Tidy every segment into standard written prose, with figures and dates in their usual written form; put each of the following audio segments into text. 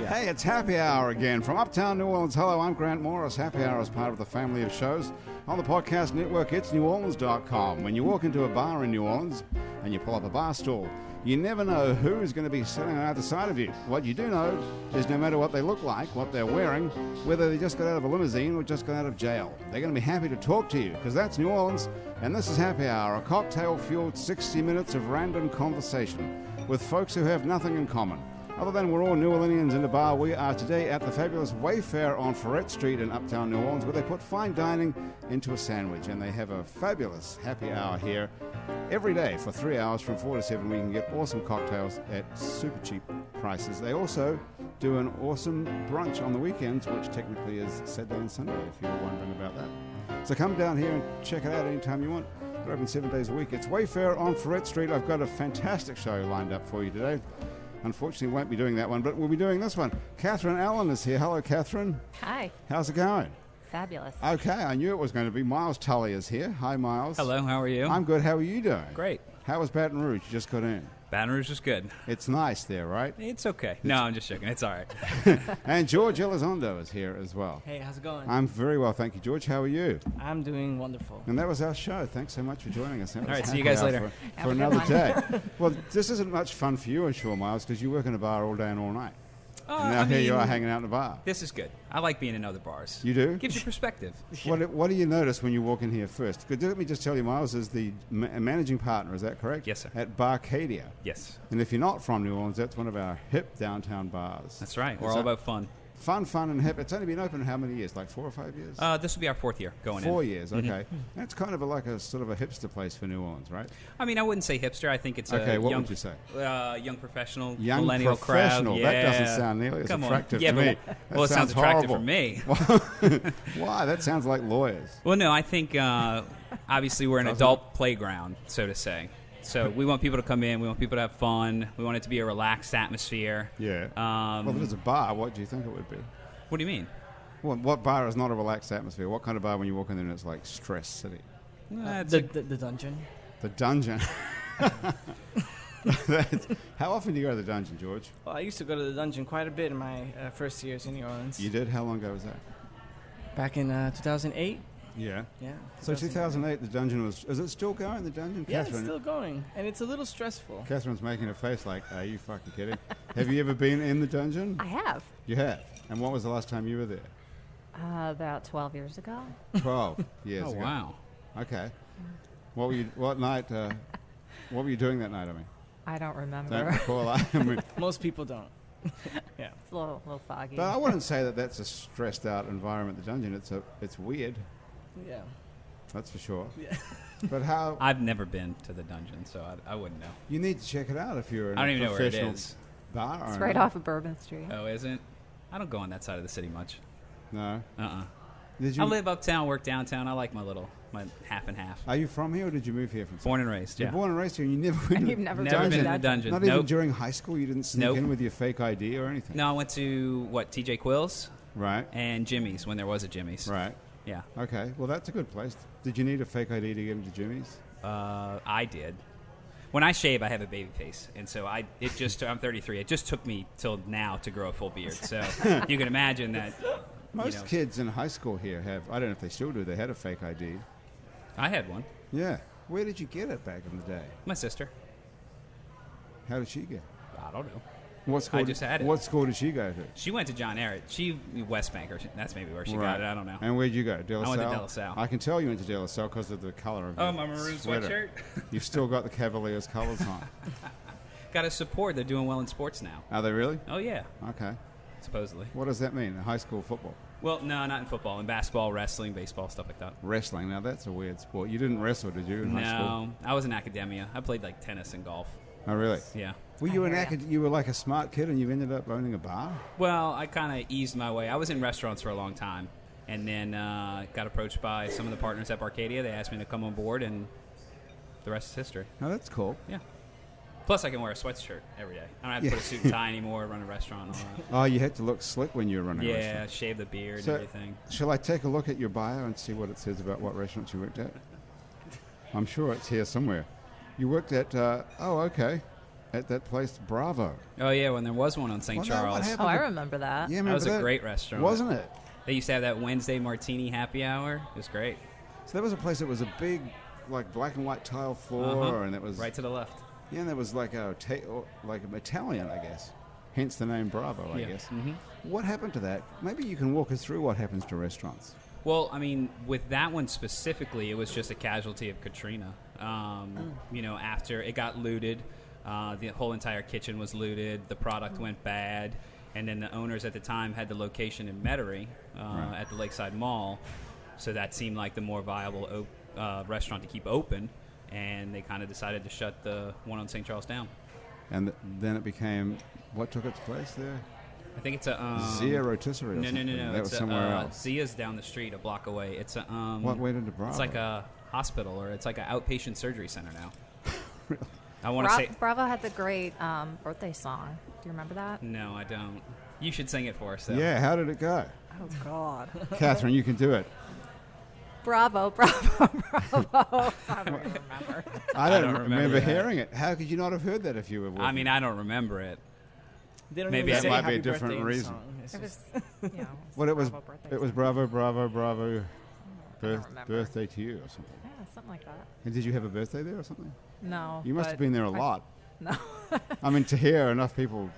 Hey, it's Happy Hour again from Uptown New Orleans. Hello, I'm Grant Morris. Happy Hour is part of the family of shows on the podcast network. It's neworleans.com. When you walk into a bar in New Orleans and you pull up a bar stool, you never know who's going to be sitting on either side of you. What you do know is no matter what they look like, what they're wearing, whether they just got out of a limousine or just got out of jail, they're going to be happy to talk to you because that's New Orleans, and this is Happy Hour, a cocktail-fueled 60 minutes of random conversation with folks who have nothing in common. Other than we're all New Orleanians in the bar, we are today at the fabulous Wayfare on Ferret Street in Uptown New Orleans, where they put fine dining into a sandwich, and they have a fabulous happy hour here every day for 3 hours from 4 to 7. We can get awesome cocktails at super cheap prices. They also do an awesome brunch on the weekends, which technically is Saturday and Sunday, if you were wondering about that. So come down here and check it out anytime you want. They're open 7 days a week. It's Wayfare on Ferret Street. I've got a fantastic show lined up for you today. Unfortunately, won't be doing that one, but we'll be doing this one. Katherine Allan is here. Hello, Katherine. Hi. How's it going? Fabulous. Okay, I knew it was going to be. Miles Tully is here. Hi, Miles. Hello, how are you? I'm good. How are you doing? Great. How was Baton Rouge? You just got in. Baton Rouge is good. It's nice there, right? It's okay. No, I'm just joking. It's all right. And George Elizondo is here as well. Hey, how's it going? I'm very well, thank you. George, how are you? I'm doing wonderful. And that was our show. Thanks so much for joining us. All right, see you guys later. For another day. Well, this isn't much fun for you, I'm sure, Miles, because you work in a bar all day and all night. And now here you are hanging out in a bar. This is good. I like being in other bars. You do? Gives you perspective. What do you notice when you walk in here first? Let me just tell you, Miles is the managing partner, is that correct? Yes, sir. At Barcadia. Yes. And if you're not from New Orleans, that's one of our hip downtown bars. That's right. We're all about fun. Fun, and hip. It's only been open how many years? Like 4 or 5 years? This will be our 4th year going in. 4 years, okay. That's kind of like a sort of a hipster place for New Orleans, right? I mean, I wouldn't say hipster. I think it's okay, a what young, would you say? Young professional, young millennial professional. crowd. That doesn't sound nearly as attractive to me. Well, it sounds attractive for me. Why? That sounds like lawyers. Well, no, I think obviously we're an adult playground, so to say. So we want people to come in. We want people to have fun. We want it to be a relaxed atmosphere. Yeah. Well, if it's a bar, what do you think it would be? What do you mean? Well, what bar is not a relaxed atmosphere? What kind of bar when you walk in there and it's like Stress City? The dungeon. The dungeon. How often do you go to the dungeon, George? Well, I used to go to the dungeon quite a bit in my first years in New Orleans. You did? How long ago was that? Back in 2008. Yeah. Yeah. So 2008, the dungeon was... Is it still going, the dungeon? Yeah, Catherine? it's still going. And it's a little stressful. Catherine's making a face like, are you fucking kidding? Have you ever been in the dungeon? I have. You have? And what was the last time you were there? About 12 years ago. 12 years ago. Oh, wow. Okay. What were you doing that night, I mean? I don't remember. Don't recall. I mean, Most people don't. Yeah. It's a little foggy. but I wouldn't say that that's a stressed out environment, the dungeon. It's weird. Yeah. That's for sure. Yeah. But how... I've never been to the dungeon, so I wouldn't know. You need to check it out if you're in I don't a even know where it professional is. bar. It's owner. right off of Bourbon Street. Oh, isn't? I don't go on that side of the city much. No. Did you? I live uptown, work downtown. I like my half and half. Are you from here or did you move here from? Born and raised, You're yeah. born and raised here and you never went And you've never been in a dungeon. Not even during high school? You didn't sneak in with your fake ID or anything? No, I went to, TJ Quill's? Right. And Jimmy's, when there was a Jimmy's. Right. Yeah. Okay. Well, that's a good place. Did you need a fake ID to get into Jimmy's? I did. When I shave, I have a baby face, and so I'm 33. It just took me till now to grow a full beard. So you can imagine that. Most kids in high school here have. I don't know if they still do. They had a fake ID. I had one. Yeah. Where did you get it back in the day? My sister. How did she get it? I don't know. What school? I just had it. What school did she go to? She went to John Ehret. West Bank, or that's maybe where she got it. I don't know. And where'd you go? De La Salle? I went to De La Salle. I can tell you went to De La Salle because of the color of your my maroon sweater. sweatshirt. You've still got the Cavaliers colors on. Got to support. They're doing well in sports now. Are they really? Oh yeah. Okay. Supposedly. What does that mean? High school football? Well, no, not in football. In basketball, wrestling, baseball, stuff like that. Wrestling. Now that's a weird sport. You didn't wrestle, did you? In high school? No, I was in academia. I played like tennis and golf. Oh, really? Yeah. Were you you were like a smart kid and you ended up owning a bar? Well, I kind of eased my way. I was in restaurants for a long time, and then got approached by some of the partners at Barcadia. They asked me to come on board, and the rest is history. Oh, that's cool. Yeah. Plus, I can wear a sweatshirt every day. I don't have to put a suit and tie anymore, run a restaurant and all that. Oh, you had to look slick when you were running a restaurant. Yeah, shave the beard So, and everything. Shall I take a look at your bio and see what it says about what restaurants you worked at? I'm sure it's here somewhere. You worked at, okay. at that place, Bravo. Oh, yeah, when there was one on St. Well, no, Charles. what Oh, happened I to- remember that. Yeah, That remember was a great restaurant. wasn't it? They used to have that Wednesday martini happy hour. It was great. So there was a place that was a big, like black and white tile floor, and it was Right to the left. Yeah, and there was like a Italian, I guess. Hence the name Bravo, I guess. Mm-hmm. What happened to that? Maybe you can walk us through what happens to restaurants. Well, I mean, with that one specifically, it was just a casualty of Katrina. You know, after it got looted, the whole entire kitchen was looted, the product went bad, and then the owners at the time had the location in Metairie at the Lakeside Mall, so that seemed like the more viable restaurant to keep open, and they kind of decided to shut the one on St. Charles down. And then it became, what took its place there? I think it's a Zia Rotisserie or No. something. That It's was somewhere else. Zia's down the street, a block away. It's a What went into Bravo? It's like a hospital, or it's like an outpatient surgery center now. Really? I want to say Bravo had the great birthday song. Do you remember that? no, I don't. You should sing it for us, though. Yeah, how did it go? Oh, God. Catherine, you can do it. Bravo, bravo, bravo. I don't remember. I don't remember remember that. hearing it. How could you not have heard that if you were walking? I mean, I don't remember it. They don't Maybe even I say did. Might be a happy different birthday in the reason. song. It's It just- was, you know, Well, it was Bravo birthday it was song. Bravo, Bravo, Bravo, I don't remember. birthday to you or something. Yeah, something like that. And did you have a birthday there or something? No. You must have but been there a I- lot. No. I mean, to hear enough people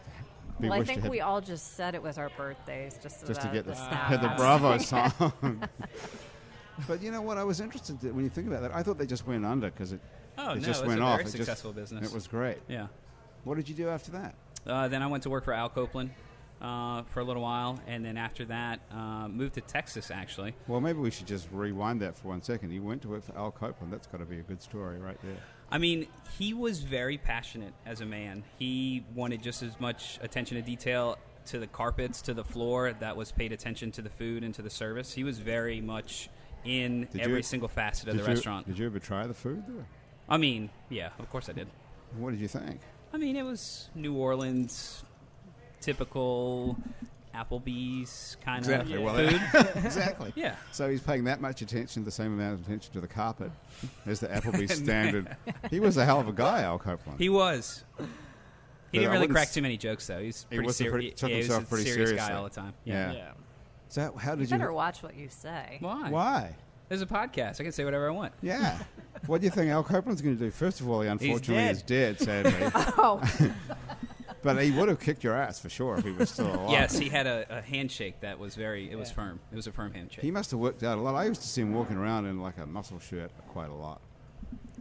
be Well, I wished think to have, we all just said it was our birthdays just so just to that get the, snap had the happens. Bravo song. But you know what? I was interested when you think about that. I thought they just went under because it Oh, it no, just it's went a off. very It successful business. It was great. Yeah. What did you do after that? Then I went to work for Al Copeland for a little while, and then after that, moved to Texas, actually. Well, maybe we should just rewind that for 1 second. You went to work for Al Copeland. That's got to be a good story right there. I mean, he was very passionate as a man. He wanted just as much attention to detail to the carpets, to the floor, that was paid attention to the food and to the service. He was very much in Did every you- single facet of Did the you- restaurant. Did you ever try the food there? I mean, yeah, of course I did. What did you think? I mean, it was New Orleans, typical Applebee's kind Exactly. of Well, food. Exactly. Yeah. So he's paying that much attention, the same amount of attention to the carpet as the Applebee's standard. He was a hell of a guy, Al Copeland. He was. He But didn't I really wouldn't crack s- too many jokes, though. He's He pretty was a serious. pretty- took He was himself a pretty serious guy seriously. all the time. Yeah. yeah. So how You did better you? watch what you say. Why? Why? There's a podcast. I can say whatever I want. Yeah. What do you think Al Copeland's going to do? First of all, he unfortunately is dead, sadly. Oh, But he would have kicked your ass for sure if he was still alive. Yes, he had a handshake that was it was firm. It was a firm handshake. He must have worked out a lot. I used to see him walking around in like a muscle shirt quite a lot.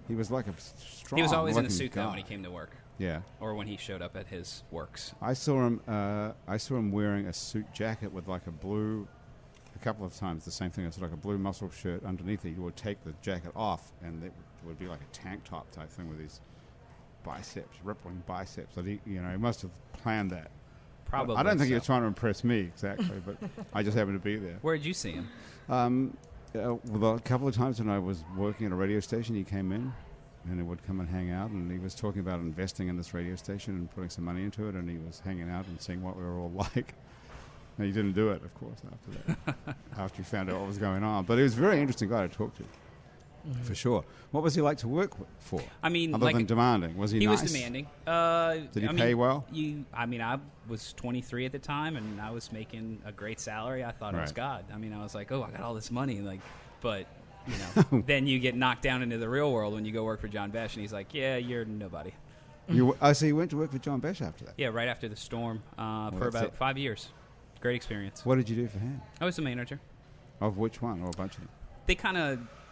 He was like a strong. He was always in a looking suit, though, guy. when he came to work. Yeah. Or when he showed up at his works. I saw him. I saw him wearing a suit jacket with like a blue. A couple of times, the same thing. It's like a blue muscle shirt underneath it. He would take the jacket off, and it would be like a tank top type thing with his biceps, rippling biceps. So he must have planned that. Probably. I don't think he was so. trying to impress me exactly, but I just happened to be there. Where did you see him? Well, a couple of times when I was working at a radio station, he came in, and he would come and hang out, and he was talking about investing in this radio station and putting some money into it, and he was hanging out and seeing what we were all like. And he didn't do it, of course, after that, after he found out what was going on. But he was a very interesting guy to talk to, for sure. What was he like to work for? I mean, other like, than demanding, was he he nice? was demanding. Did he pay well? I was 23 at the time, and I was making a great salary. I thought it was Right. God. I mean, I was like, oh, I got all this money, but then you get knocked down into the real world when you go work for John Besh, and he's like, yeah, you're nobody. So you went to work for John Besh after that? Yeah, right after the storm for that's about it. 5 years. Great experience. What did you do for him? I was the manager. Of which one, or a bunch of them?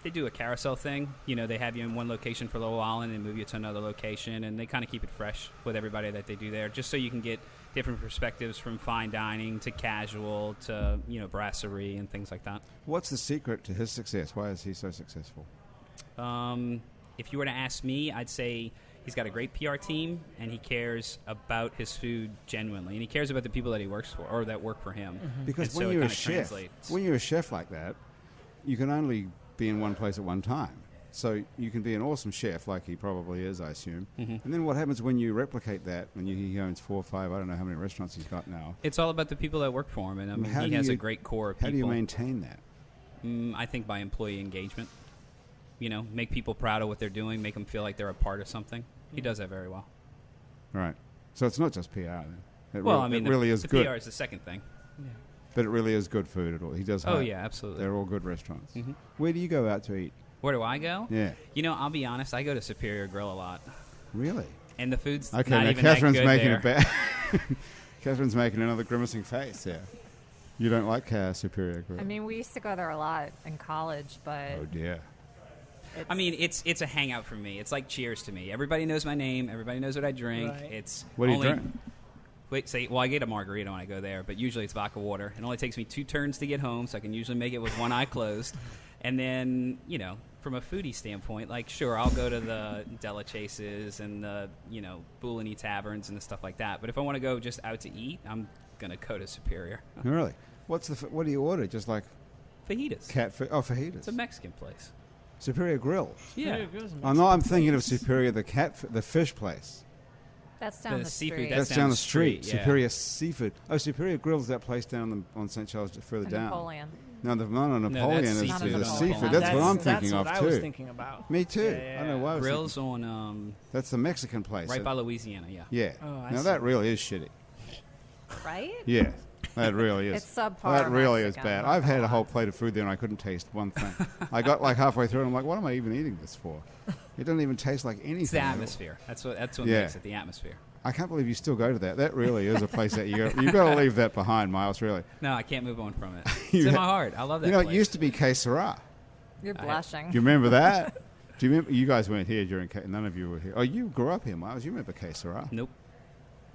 They do a carousel thing. They have you in one location for a little while and then move you to another location, and they kind of keep it fresh with everybody that they do there, just so you can get different perspectives from fine dining to casual to, brasserie and things like that. What's the secret to his success? Why is he so successful? If you were to ask me, I'd say he's got a great PR team, and he cares about his food genuinely, and he cares about the people that he works for or that work for him. Because And when so it you're a kinda chef, translates. when you're a chef like that, you can only be in one place at one time. So you can be an awesome chef, like he probably is, I assume. Mhm. And then what happens when you replicate that? When he owns 4 or 5, I don't know how many restaurants he's got now. It's all about the people that work for him, and I mean, How he do has you- a great core of people. How do you maintain that? I think by employee engagement. Make people proud of what they're doing, make them feel like they're a part of something. He does that very well. Right. So it's not just PR then. It The really is the good. PR is the second thing. Yeah. But it really is good food at all. He does. Oh, yeah, absolutely. They're all good restaurants. Mhm. Where do you go out to eat? Where do I go? Yeah. I'll be honest. I go to Superior Grill a lot, Really? and the food's Okay. not Now even Catherine's that good making there. a bad. Catherine's making another grimacing face. Yeah. You don't like Superior Grill? I mean, we used to go there a lot in college, but oh dear. I mean, it's a hangout for me. It's like Cheers to me. Everybody knows my name. Everybody knows what I drink. Right. It's What do you only, drink? I get a margarita when I go there, but usually it's vodka water. It only takes me 2 turns to get home, so I can usually make it with one eye closed. And then, from a foodie standpoint, like, sure, I'll go to the Della Chases and the, Bulani taverns and the stuff like that. But if I want to go just out to eat, I'm going to go to Superior. Really? What do you order? Just like Fajitas. cat food? Oh, fajitas. It's a Mexican place. Superior Grill. Yeah. Oh no, I'm thinking of Superior, the fish place. that's down The the seafood, street. that's That's down the street. yeah. Superior Seafood. Oh, Superior Grill's that place down on St. Charles further And down. Napoleon. No, Napoleon that's is seafood. the Not seafood. Napoleon. That's what I'm thinking that's of what too. I was thinking about. Me too. Yeah, I don't know why. I was Grills thinking- on That's the Mexican place. right by Louisiana, yeah. Yeah. Oh, I now see. that really is shitty. Right? Yeah. That really is. It's subpar That really Mexican, is bad. not I've had gonna a whole lie. plate of food there and I couldn't taste one thing. I got like halfway through and I'm like, what am I even eating this for? It doesn't even taste like anything. It's the at all. atmosphere. That's what Yeah. makes it, the atmosphere. I can't believe you still go to that. That really is a place that you've got to leave that behind, Miles, really. No, I can't move on from it. You It's in ha- my heart. I love that It place. used to be Que Sera. You're blushing. Do you remember that? Do you remember? You guys weren't here during none of you were here. Oh, you grew up here, Miles. You remember Que Sera? Nope.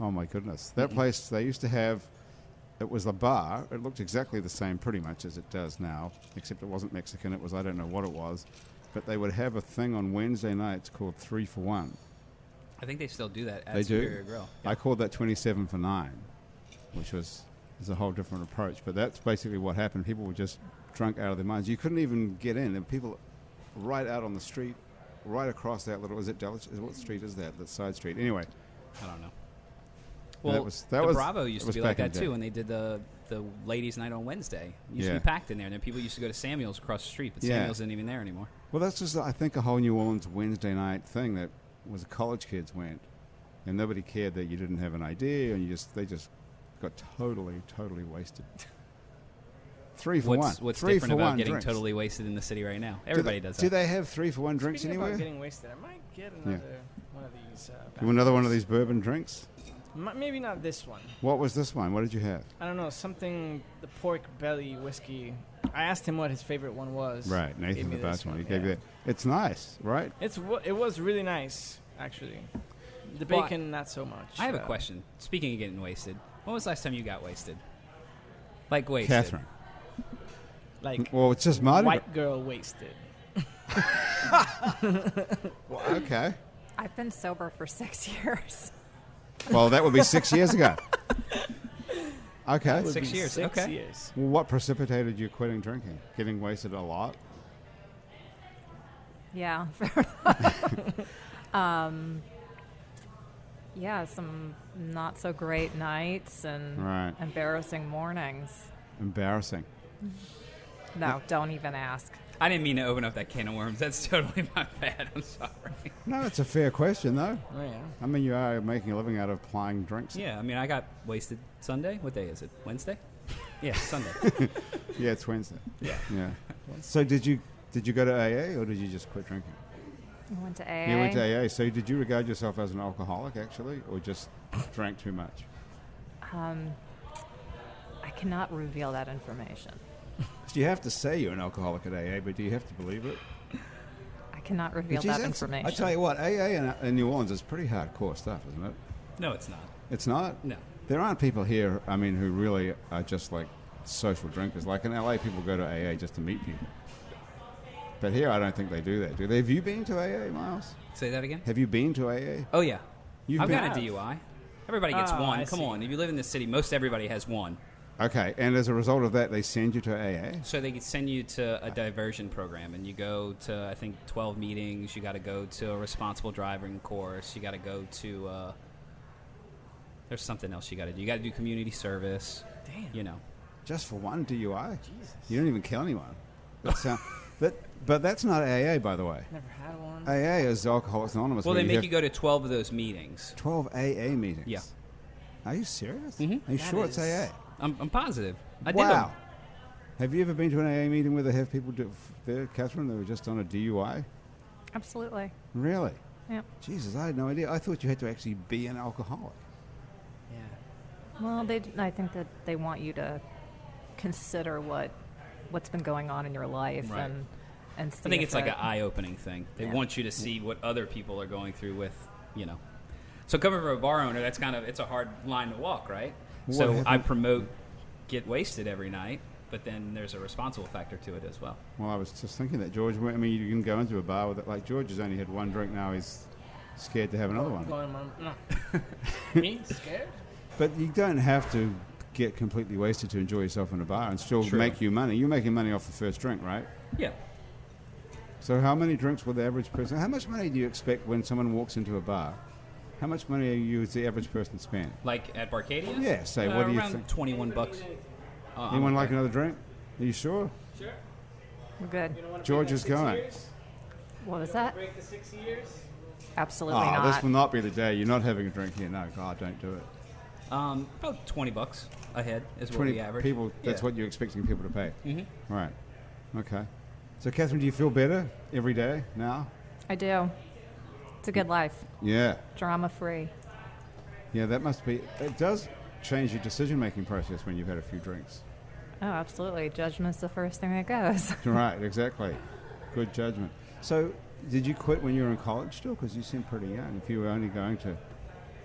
Oh, my goodness. That place, they used to have, it was a bar. It looked exactly the same pretty much as it does now, except it wasn't Mexican. It was, I don't know what it was. But they would have a thing on Wednesday nights called 3 for 1. I think they still do that at They do? Superior Grill. I called that 27 for 9, which is a whole different approach. But that's basically what happened. People were just drunk out of their minds. You couldn't even get in. And people right out on the street, right across that little, is it Dulwich? What street is that? That side street. Anyway. I don't know. That Well, was- the was- Bravo used it to was be like back in that the day. too when they did the ladies' night on Wednesday. It used to Yeah. be packed in there, and then people used to go to Samuel's across the street, but Yeah. Samuel's isn't even there anymore. Well, that's just, I think, a whole New Orleans Wednesday night thing that was college kids went. And nobody cared that you didn't have an idea, and they just got totally wasted. 3 for 1. What's 3 different for about 1 getting drinks. totally wasted in the city right now? Everybody does Do that. they have 3 for 1 drinks Speaking anywhere? about getting wasted, I might get another one of these. You want another one of these bourbon drinks? Maybe not this one. What was this one? What did you have? I don't know, something, the pork belly whiskey. I asked him what his favorite one was. Right, Gave Nathan me the this bartender. He one, gave you yeah. that. It's nice, right? It was really nice, actually. The Well, bacon, not so much. I have a question. Speaking of getting wasted, when was the last time you got wasted? Like wasted? Catherine. Like, Well, it's just Mardi Gras. white girl wasted. Well, okay. I've been sober for 6 years. Well, that would be 6 years ago. Okay. Would 6 be years, 6 okay. years. Well, what precipitated you quitting drinking? Getting wasted a lot? Yeah. Yeah, some not so great nights and Right. embarrassing mornings. Embarrassing. No, don't even ask. I didn't mean to open up that can of worms. That's totally my bad. I'm sorry. No, it's a fair question, though. Oh, yeah. I mean, you are making a living out of applying drinks. Yeah, I mean, I got wasted Sunday. What day is it? Wednesday? Yeah, Sunday. Yeah, it's Wednesday. Yeah. Yeah. So did you go to AA or did you just quit drinking? I went to AA. You went to AA. So did you regard yourself as an alcoholic, actually, or just drank too much? I cannot reveal that information. So you have to say you're an alcoholic at AA, but do you have to believe it? I cannot reveal Geez, that that's- information. I tell you what, AA in New Orleans is pretty hardcore stuff, isn't it? No, it's not. It's not? No. There aren't people here, I mean, who really are just like social drinkers. Like in LA, people go to AA just to meet people. But here, I don't think they do that, do they? Have you been to AA, Miles? Say that again? Have you been to AA? Oh, yeah. You've I've been- got a DUI. Everybody gets Oh, one. I Come see. on. If you live in this city, most everybody has one. Okay, and as a result of that, they send you to AA? So they could send you to a diversion program, and you go to, I think, 12 meetings. You got to go to a responsible driving course. You got to go to, there's something else you got to do. You got to do community service. Damn. You know. Just for one DUI? Jesus. You don't even kill anyone. But that's not AA, by the way. Never had one. AA is Alcoholics Anonymous. Well, where they make have you go to 12 of those meetings. 12 AA meetings. Yeah. Are you serious? Mhm. Are you That sure it's is- AA? I'm positive. I did Wow. them. Have you ever been to an AA meeting where they have people there, Catherine, that were just on a DUI? Absolutely. Really? Yep. Jesus, I had no idea. I thought you had to actually be an alcoholic. Yeah. Well, I think that they want you to consider what's been going on in your life Right. and see I think if it's like it- an eye-opening thing. They Yeah. want you to see what other people are going through with, So coming from a bar owner, it's a hard line to walk, right? What So I happened? promote get wasted every night, but then there's a responsible factor to it as well. Well, I was just thinking that, George. I mean, you can go into a bar with it. Like, George has only had one drink now. He's scared to have another one. No. Me? Scared? But you don't have to get completely wasted to enjoy yourself in a bar and still True. make you money. You're making money off the first drink, right? Yeah. So how many drinks will the average person... How much money do you expect when someone walks into a bar? How much money are you as the average person spend? Like at Barcadia? Yeah, say, what do you around think? 21 bucks. Anyone like another drink? Are you sure? We're good. George is going. What was that? Break the 6 years? Absolutely Oh, not. this will not be the day. You're not having a drink here. No, God, don't do it. About 20 bucks a head is what 20 we average. people, that's Yeah. what you're expecting people to pay. Mm-hmm. Right. Okay. So, Catherine, do you feel better every day now? I do. It's a good life. Yeah. Drama free. Yeah, that must be... It does change your decision-making process when you've had a few drinks. Oh, absolutely. Judgment's the first thing that goes. Right, exactly. Good judgment. So, did you quit when you were in college still? Because you seem pretty young. If you were only going to...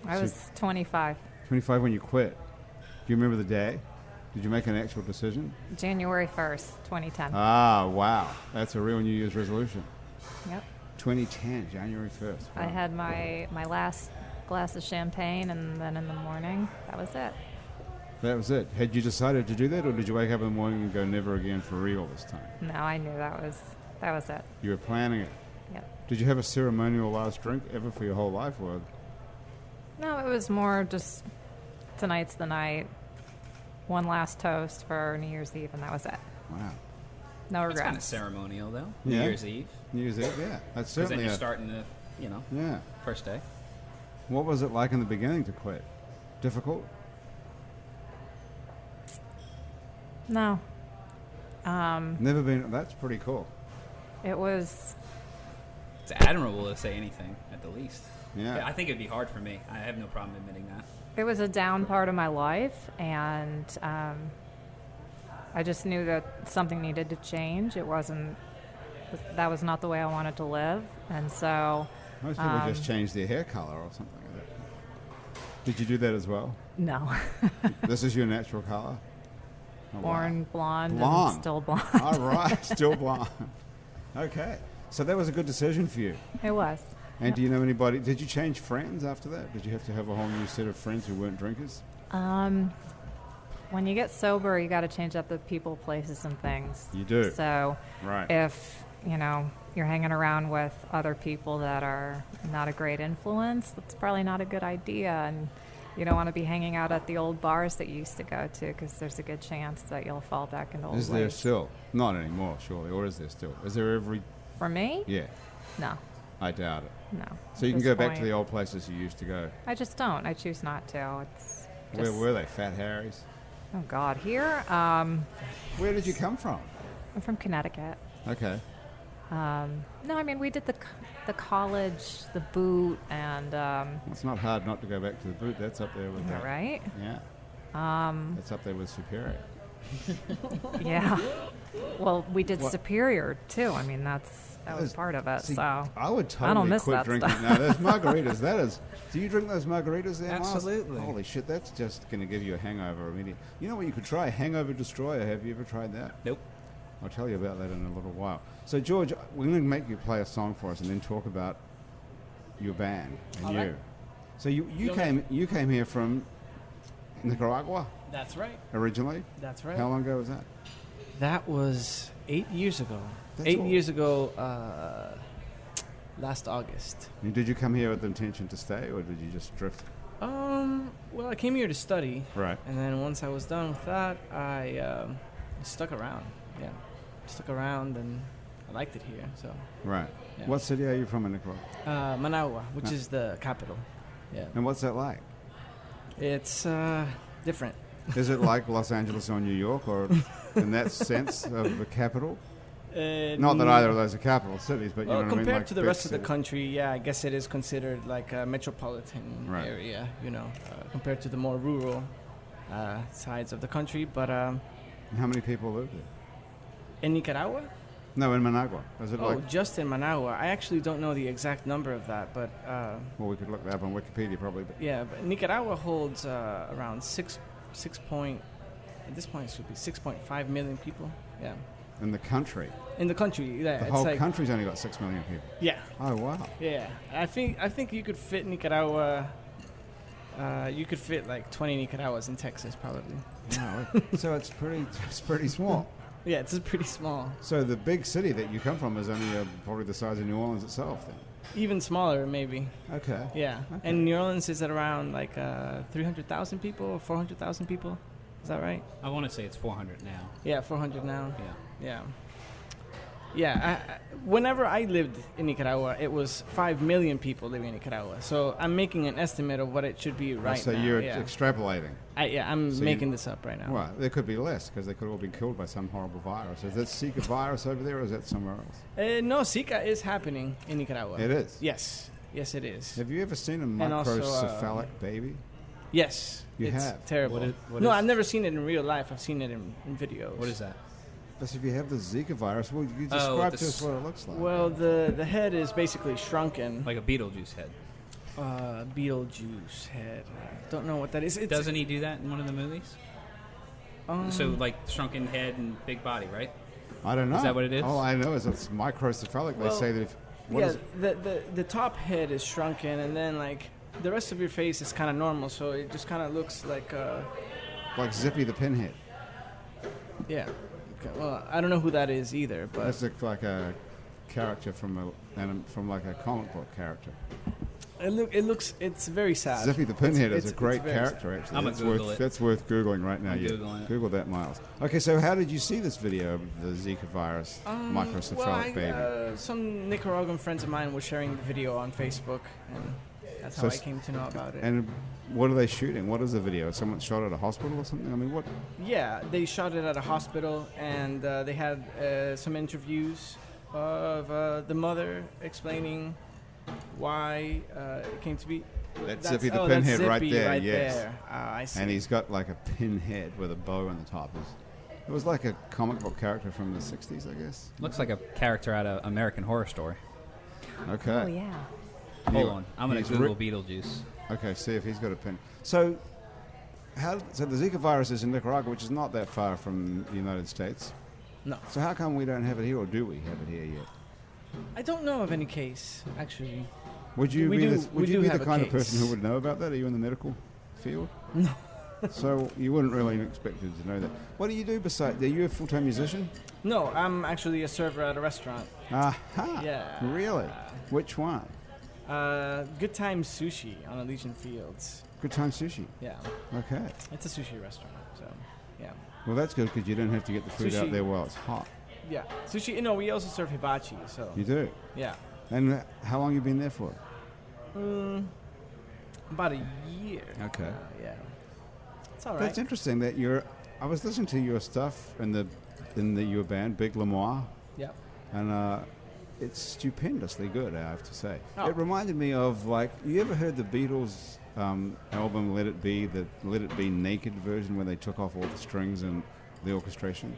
I was 25. 25 when you quit. Do you remember the day? Did you make an actual decision? January 1st, 2010. Ah, wow. That's a real New Year's resolution. Yep. 2010, January 1st. I Wow. had my last glass of champagne, and then in the morning, that was it. That was it. Had you decided to do that, or did you wake up in the morning and go never again for real this time? No, I knew that was it. You were planning it. Yep. Did you have a ceremonial last drink ever for your whole life, or... No, it was more just tonight's the night. One last toast for New Year's Eve, and that was it. Wow. No It's kind of regrets. ceremonial, though. Yeah. New Year's Eve. New Year's Eve, yeah. That's Because then certainly you're a... starting the, Yeah. first day. What was it like in the beginning to quit? Difficult? No. Never been... That's pretty cool. It was. It's admirable to say anything, at the least. Yeah. I think it'd be hard for me. I have no problem admitting that. It was a down part of my life, and I just knew that something needed to change. It wasn't. That was not the way I wanted to live, and so. Most people just change their hair color or something like that. Did you do that as well? No. This is your natural color? Oh, wow. Born blonde, Blonde. and still blonde. All right, still blonde. Okay. So that was a good decision for you. It was. And do you know anybody? Did you change friends after that? Did you have to have a whole new set of friends who weren't drinkers? When you get sober, you got to change up the people, places, and things. You do. So Right. if, you're hanging around with other people that are not a great influence, that's probably not a good idea. And you don't want to be hanging out at the old bars that you used to go to, because there's a good chance that you'll fall back into old Is there ways. still? Not anymore, surely. Or is there still? Is there every... For me? Yeah, No. I doubt it. No. So you At can go this back to point, the old places you used to go. I just don't. I choose not to. It's Where just, were they? Fat Harry's? oh, God. Here, Where did you come from? I'm from Connecticut. Okay. No, I mean, we did the college, the boot, and, Well, it's not hard not to go back to the boot. That's up there with that. right? Yeah. That's up there with Superior. Yeah. Well, we did What? Superior, too. I mean, that was Those- part of it, See, so. I would I totally don't miss quit that drinking. stuff. No, those margaritas, that is... Do you drink those margaritas there, Miles? Absolutely. Holy shit, that's just going to give you a hangover immediately. You know what you could try? Hangover Destroyer. Have you ever tried that? Nope. I'll tell you about that in a little while. So, George, we're going to make you play a song for us and then talk about your band and All you. right. So you came here from Nicaragua That's right. originally? That's right. How long ago was that? That was 8 years ago. That's 8 all. years ago, last August. And did you come here with the intention to stay, or did you just drift? Well, I came here to study, Right. and then once I was done with that, I stuck around. Yeah, stuck around and I liked it here. So Right. Yeah. What city are you from in Nicaragua? Managua, which is the capital. Yeah, And what's that like? it's different. Is it like Los Angeles or New York, or in that sense of the capital? Not that either of those are capital cities, but you know what I mean? Compared Like to the big rest of the cities. country, yeah, I guess it is considered like a metropolitan Right. area, compared to the more rural sides of the country. But How many people live there? in Nicaragua, No, in Managua. Is it like? just in Managua, I actually don't know the exact number of that, but Well, we could look that up on Wikipedia probably. But yeah, but Nicaragua holds around at this point it should be 6.5 million people. Yeah, in the country, in the country, yeah, the it's whole like country's only got 6 million people. yeah. Oh wow. Yeah, I think you could fit Nicaragua. You could fit like 20 Nicaraguas in Texas, probably. Wow. So it's pretty small. Yeah, it's pretty small. So the big city that you come from is only probably the size of New Orleans itself, then. Even smaller, maybe. Okay. Yeah, Okay. and New Orleans is at around like 300,000 people or 400,000 people. Is that right? I want to say it's 400 now. Yeah, 400 now. Yeah. Yeah. Yeah, whenever I lived in Nicaragua, it was 5 million people living in Nicaragua. So I'm making an estimate of what it should be right so now. you're yeah. extrapolating. I'm So making this up right now. Well, there could be less because they could all be killed by some horrible virus. Is that Zika virus over there, or is that somewhere else? No, Zika is happening in Nicaragua. It is. Yes. Yes, it is. Have you ever seen a And also, microcephalic baby? Yes. You it's have? terrible. What No, is- I've never seen it in real life. I've seen it in videos. What is that? Because if you have the Zika virus, well, you Oh, describe the to us what it looks like. Well, the head is basically shrunken. Like a Beetlejuice head. Beetlejuice head. Don't know what that is. It's, Doesn't he do that in one of the movies? So like shrunken head and big body, right? I don't know. Is that what it is? All I know is it's microcephalic. They Well, say that if... What is it? the top head is shrunken, and then like the rest of your face is kind of normal, so it just kind of looks like Like Zippy the Pinhead. yeah. Okay, well, I don't know who that is either, but That's like a character from like a comic book character. it's very sad. Zippy the Pinhead is It's a great very character, actually. I'm gonna Google it. That's worth Googling right now. I'm Yeah. Googling it. Google that, Miles. Okay, so how did you see this video of the Zika virus microcephalic baby? Some Nicaraguan friends of mine were sharing the video on Facebook, and that's So how I s- came to know about it. And what are they shooting? What is the video? Someone shot at a hospital or something? I mean, what? Yeah, they shot it at a hospital, and they had some interviews of the mother explaining why it came to be. That's Zippy the Pinhead right Zippy there, right yes. there. I see. And he's got like a pinhead with a bow on the top. It was like a comic book character from the 60s, I guess. Looks like a character out of American Horror Story. Okay. Oh, yeah. Hold on. I'm going he's to Google Beetlejuice. Okay, see if he's got a pin. So the Zika virus is in Nicaragua, which is not that far from the United States. No, So how come we don't have it here, or do we have it here yet? I don't know of any case actually. Would you We be do- the, we would you do be have the a kind of person who case. would know about that? Are you in the medical field? No. So you wouldn't really expect to know that. What do you do besides? Are you a full-time musician? No, I'm actually a server at a restaurant. Aha. Yeah. Really? Which one? Good Time Sushi on Elysian Fields. Good Time Sushi. Yeah, Okay. it's a sushi restaurant. So, yeah, Well, that's good because you don't have to get the food out Sushi. there while it's hot. yeah, sushi. You know, we also serve hibachi. So, You do. yeah, And how long you been there for? about a year. Okay. Yeah, it's all right. That's interesting that you're. I was listening to your stuff in your band, Big Lemoir, Yeah. and it's stupendously good. I have to say. Oh. It reminded me of like you ever heard the Beatles album Let It Be, the Let It Be naked version where they took off all the strings and the orchestration.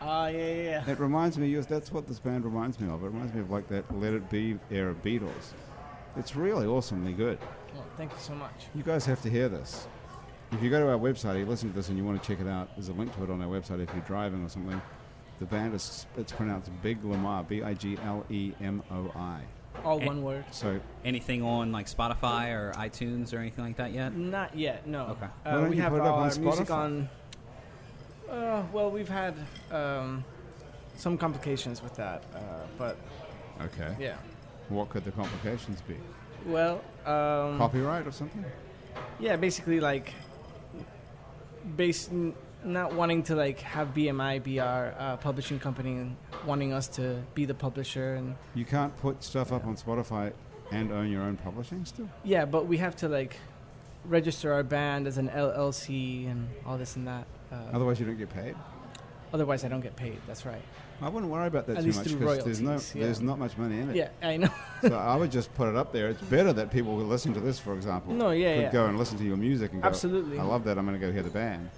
Yeah. It reminds me. That's what this band reminds me of. It reminds me of like that Let It Be era Beatles. It's really awesomely good. Well, thank you so much. You guys have to hear this. If you go to our website, you listen to this and you want to check it out, there's a link to it on our website if you're driving or something. The band it's pronounced Big Lemoi, Biglemoi. All Eh. one word. So Anything on like Spotify or iTunes or anything like that yet? Not yet. No. Okay. Why don't We you have put it up on our music Spotify? on. Well, we've had some complications with that, but okay, yeah. what could the complications be? Well, Copyright or something? yeah, basically like not wanting to like have BMI be our publishing company and wanting us to be the publisher. And You can't put stuff up on Spotify and own your own publishing still? yeah, but we have to like register our band as an LLC and all this and that. Otherwise you don't get paid? Otherwise, I don't get paid. That's right. I wouldn't worry about that At too least much through because there's royalties, not much money in it. Yeah, I know. So I would just put it up there. It's better that people who listen to this, for example, No, yeah, could yeah. go and listen to your music and go, Absolutely. I love that, I'm going to go hear the band,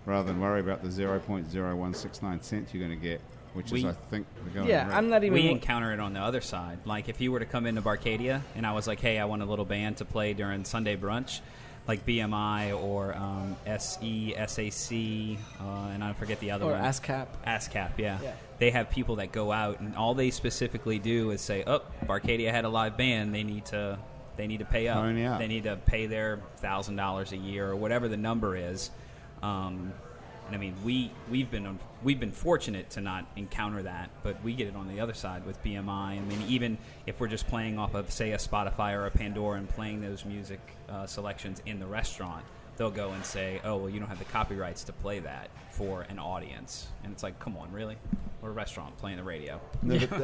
rather than worry about the 0.0169 cents you're going to get, which is, I think, the going Yeah, rate. I'm not even. We encounter it on the other side. Like if you were to come into Barcadia and I was like, hey, I want a little band to play during Sunday brunch, like BMI or SAC, and I forget the other or one. ASCAP. ASCAP, yeah. Yeah. They have people that go out and all they specifically do is say, oh, Barcadia had a live band. They need to pay up. Pony up. They need to pay their $1,000 a year or whatever the number is. And I mean, we've been fortunate to not encounter that, but we get it on the other side with BMI. I mean, even if we're just playing off of, say, a Spotify or a Pandora and playing those music selections in the restaurant, they'll go and say, oh, well, you don't have the copyrights to play that for an audience. And it's like, come on, really? We're a restaurant playing the radio. No, but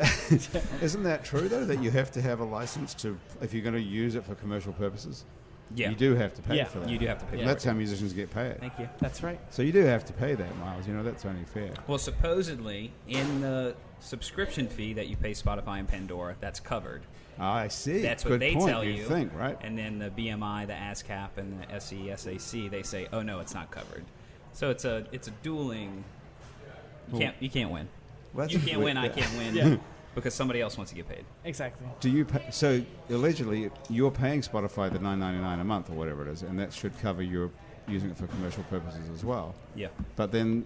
isn't that true, though, that you have to have a license to, if you're going to use it for commercial purposes? Yeah. You do have to pay Yeah. for that. You do have to pay And for that's it. how musicians get paid. Thank you. That's right. So you do have to pay that, Miles. You know, that's only fair. Well, supposedly, in the subscription fee that you pay Spotify and Pandora, that's covered. I see. That's what Good they point. tell You'd you. think, right? And then the BMI, the ASCAP, and the SAC, they say, oh, no, it's not covered. So it's a dueling. You can't win. Well, that's You a can't good- win, I yeah. can't win. Yeah. Because somebody else wants to get paid. Exactly. Do you pay, so allegedly you're paying Spotify the $9.99 a month or whatever it is, and that should cover your using it for commercial purposes as well. Yeah. But then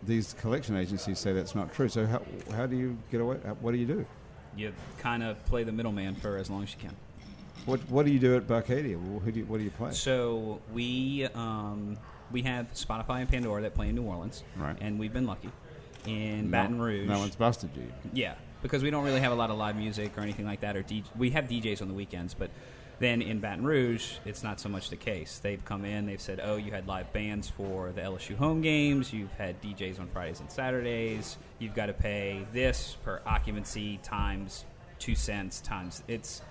these collection agencies say that's not true. So how do you get away? What do you do? You kind of play the middleman for as long as you can. What do you do at Barcadia? What do you play? So we have Spotify and Pandora that play in New Orleans. Right. And we've been lucky. In Baton Rouge. No one's busted you. Yeah, because we don't really have a lot of live music or anything like that. We have DJs on the weekends, but then in Baton Rouge, it's not so much the case. They've come in, they've said, oh, you had live bands for the LSU home games, you've had DJs on Fridays and Saturdays, you've got to pay this per occupancy times 2 cents times. It's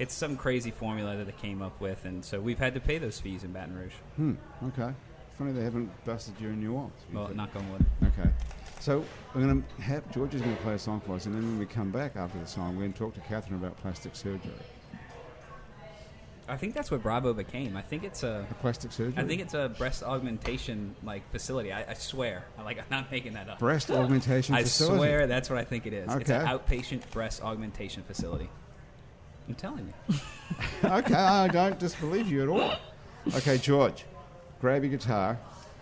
some crazy formula that they came up with, and so we've had to pay those fees in Baton Rouge. Okay. Funny they haven't busted you in New Orleans. Well, knock on wood. Okay. So we're going to have George is going to play a song for us, and then when we come back after the song, we're going to talk to Katherine about plastic surgery. I think that's what Bravo became. I think it's a Plastic surgery. I think it's a breast augmentation facility. I swear. I'm not making that up. breast augmentation I facility. swear that's what I think it is. It's an Okay. outpatient breast augmentation facility. I'm telling you. Okay, I don't disbelieve you at all. Okay, George, grab your guitar.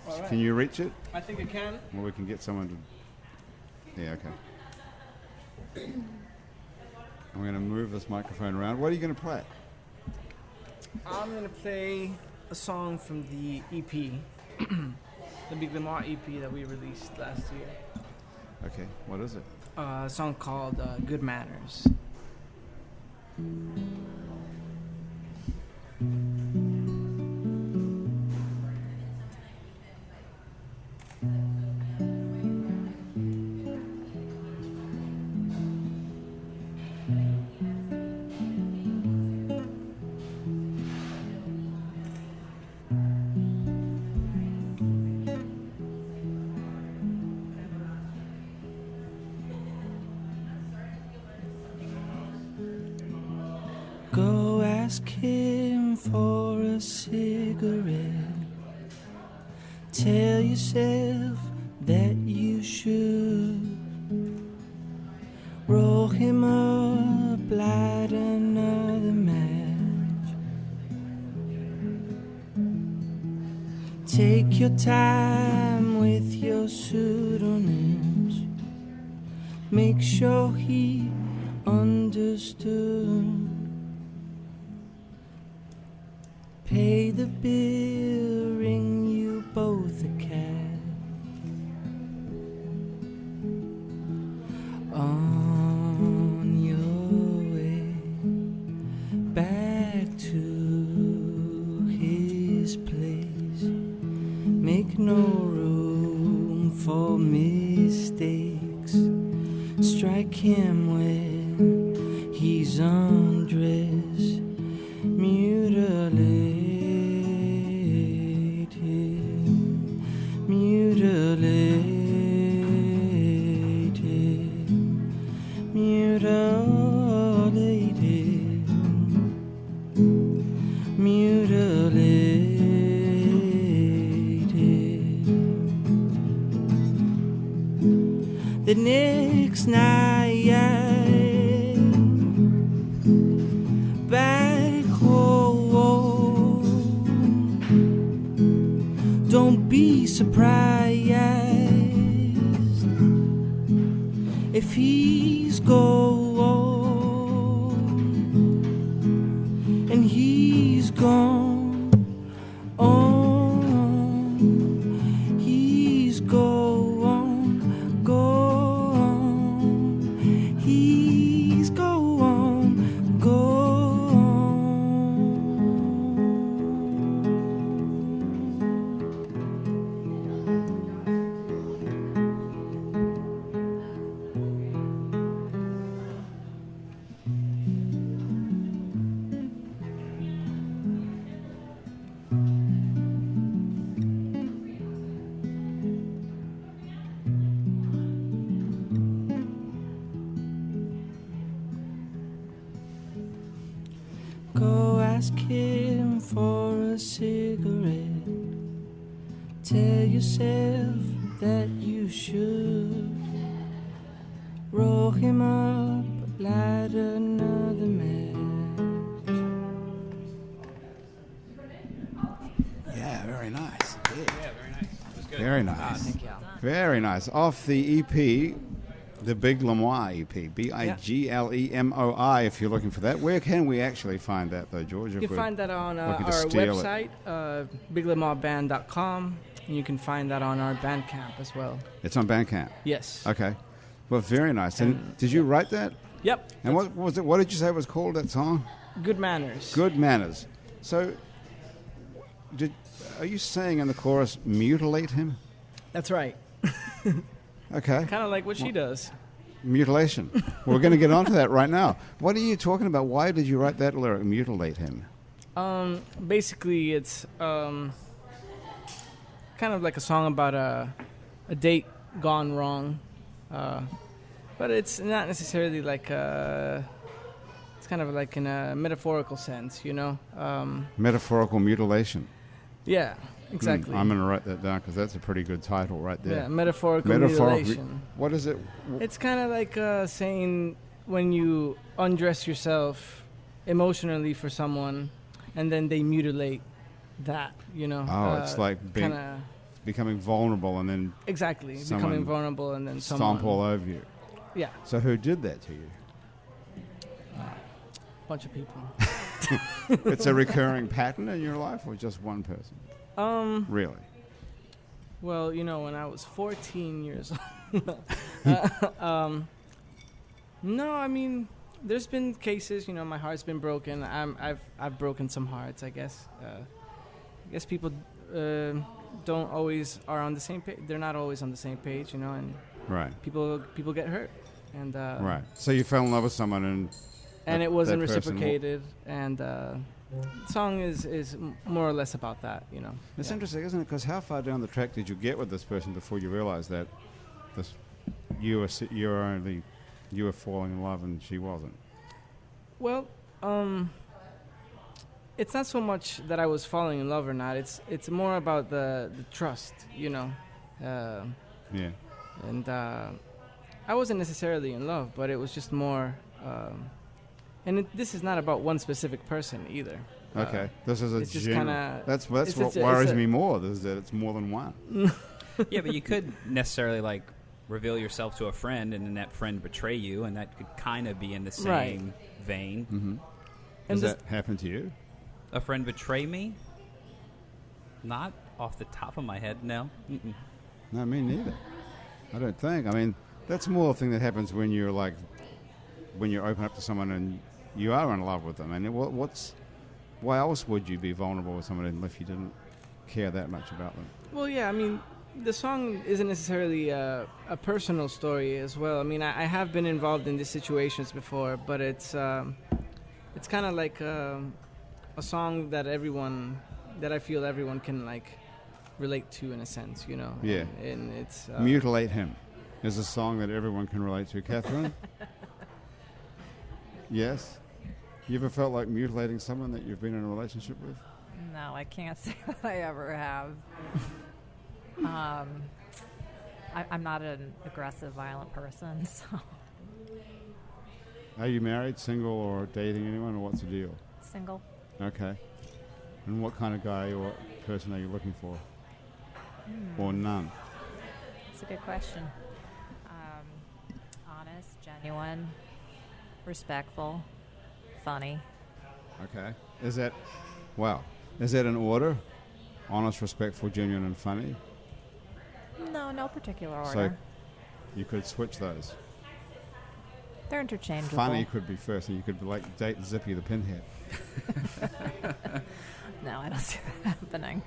All right. Can you reach it? I think I can. Or we can get someone to... Yeah, okay. I'm going to move this microphone around. What are you going to play? I'm going to play a song from the EP, the Big Lamar EP that we released last year. Okay, what is it? A song called Good Manners. Go ask him for a cigarette. Tell yourself that you should. Roll him up, light another match. Take your time with your pseudonyms. Make sure he understood. Pay the bill, ring you both a cab. On your way back to his place, make no rules. for mistakes. Strike him when he's undressed, mutilate him, mutilate him, mutilate him, mutilate him. The next night, back home, don't be surprised if he's gone, and he's gone on, he's gone, gone, he's gone, gone. Go ask him for a cigarette. Tell yourself that you should. Roll him up, light another match. Yeah, very nice. Yeah, very nice. It was good. Very nice. Thank you. Very nice. Off the EP, the Big Lemoir EP, BIGLEMOI, if you're looking for that. Where can we actually find that, though, George? You if can we're find that on looking our to steal website, biglemoband.com, and you can find that on our Bandcamp as well. It's on Bandcamp. Yes. Okay. Well, very nice. And did you write that? Yep. And what was it? What did you say it was called, that song? Good Manners. Good Manners. So, are you saying in the chorus, mutilate him? That's right. Okay. Kind of like what she does. Mutilation. We're going to get onto that right now. What are you talking about? Why did you write that lyric, mutilate him? Basically, it's kind of like a song about a date gone wrong. But it's not necessarily like it's kind of like in a metaphorical sense, you know? Metaphorical mutilation. Yeah, exactly. I'm going to write that down because that's a pretty good title right there. Yeah, metaphorical mutilation. What is it? It's kind of like saying when you undress yourself emotionally for someone and then they mutilate that, you know? Oh, it's like becoming vulnerable and then exactly, someone becoming vulnerable and then stomp all over you. Yeah, So who did that to you? bunch of people. It's a recurring pattern in your life or just one person? Really? Well, you know, when I was 14 years old. No, I mean, there's been cases, you know, my heart's been broken. I've broken some hearts, I guess. I guess people don't always are on the same page. They're not always on the same page, you know, and Right. people get hurt. And Right. So you fell in love with someone and it wasn't that person reciprocated, and the song is more or less about that, you know. It's Yeah. interesting, isn't it? Because how far down the track did you get with this person before you realized that you were falling in love and she wasn't? Well, it's not so much that I was falling in love or not. It's more about the trust, you know. Yeah. And I wasn't necessarily in love, but it was just more. This is not about one specific person either. Okay. This is a it's just general. kinda- That's it's what just a- worries it's a- me more. Is that it's more than one. Yeah, but you could necessarily like reveal yourself to a friend and then that friend betray you, and that could kind of be in the same Right. vein. Mm-hmm. And Does this- that happen to you? A friend betray me? Not off the top of my head, no. Mm-mm. No, me neither. I don't think. I mean, that's more a thing that happens when you're open up to someone and you are in love with them. And why else would you be vulnerable with someone if you didn't care that much about them? Well, yeah, I mean, the song isn't necessarily a personal story as well. I mean, I have been involved in these situations before, but it's kind of like a song that I feel everyone can like relate to in a sense, you know. Yeah. And it's Mutilate Him is a song that everyone can relate to. Katherine? Yes? You ever felt like mutilating someone that you've been in a relationship with? No, I can't say that I ever have. I'm not an aggressive, violent person, so. Are you married, single, or dating anyone, or what's the deal? Single. Okay. And what kind of guy or person are you looking for? Or none? That's a good question. Honest, genuine, respectful, funny. Okay. Is that in order? Honest, respectful, genuine, and funny? No particular order. So you could switch those. They're interchangeable. Funny could be first, and you could like date Zippy the Pinhead. No, I don't see that happening.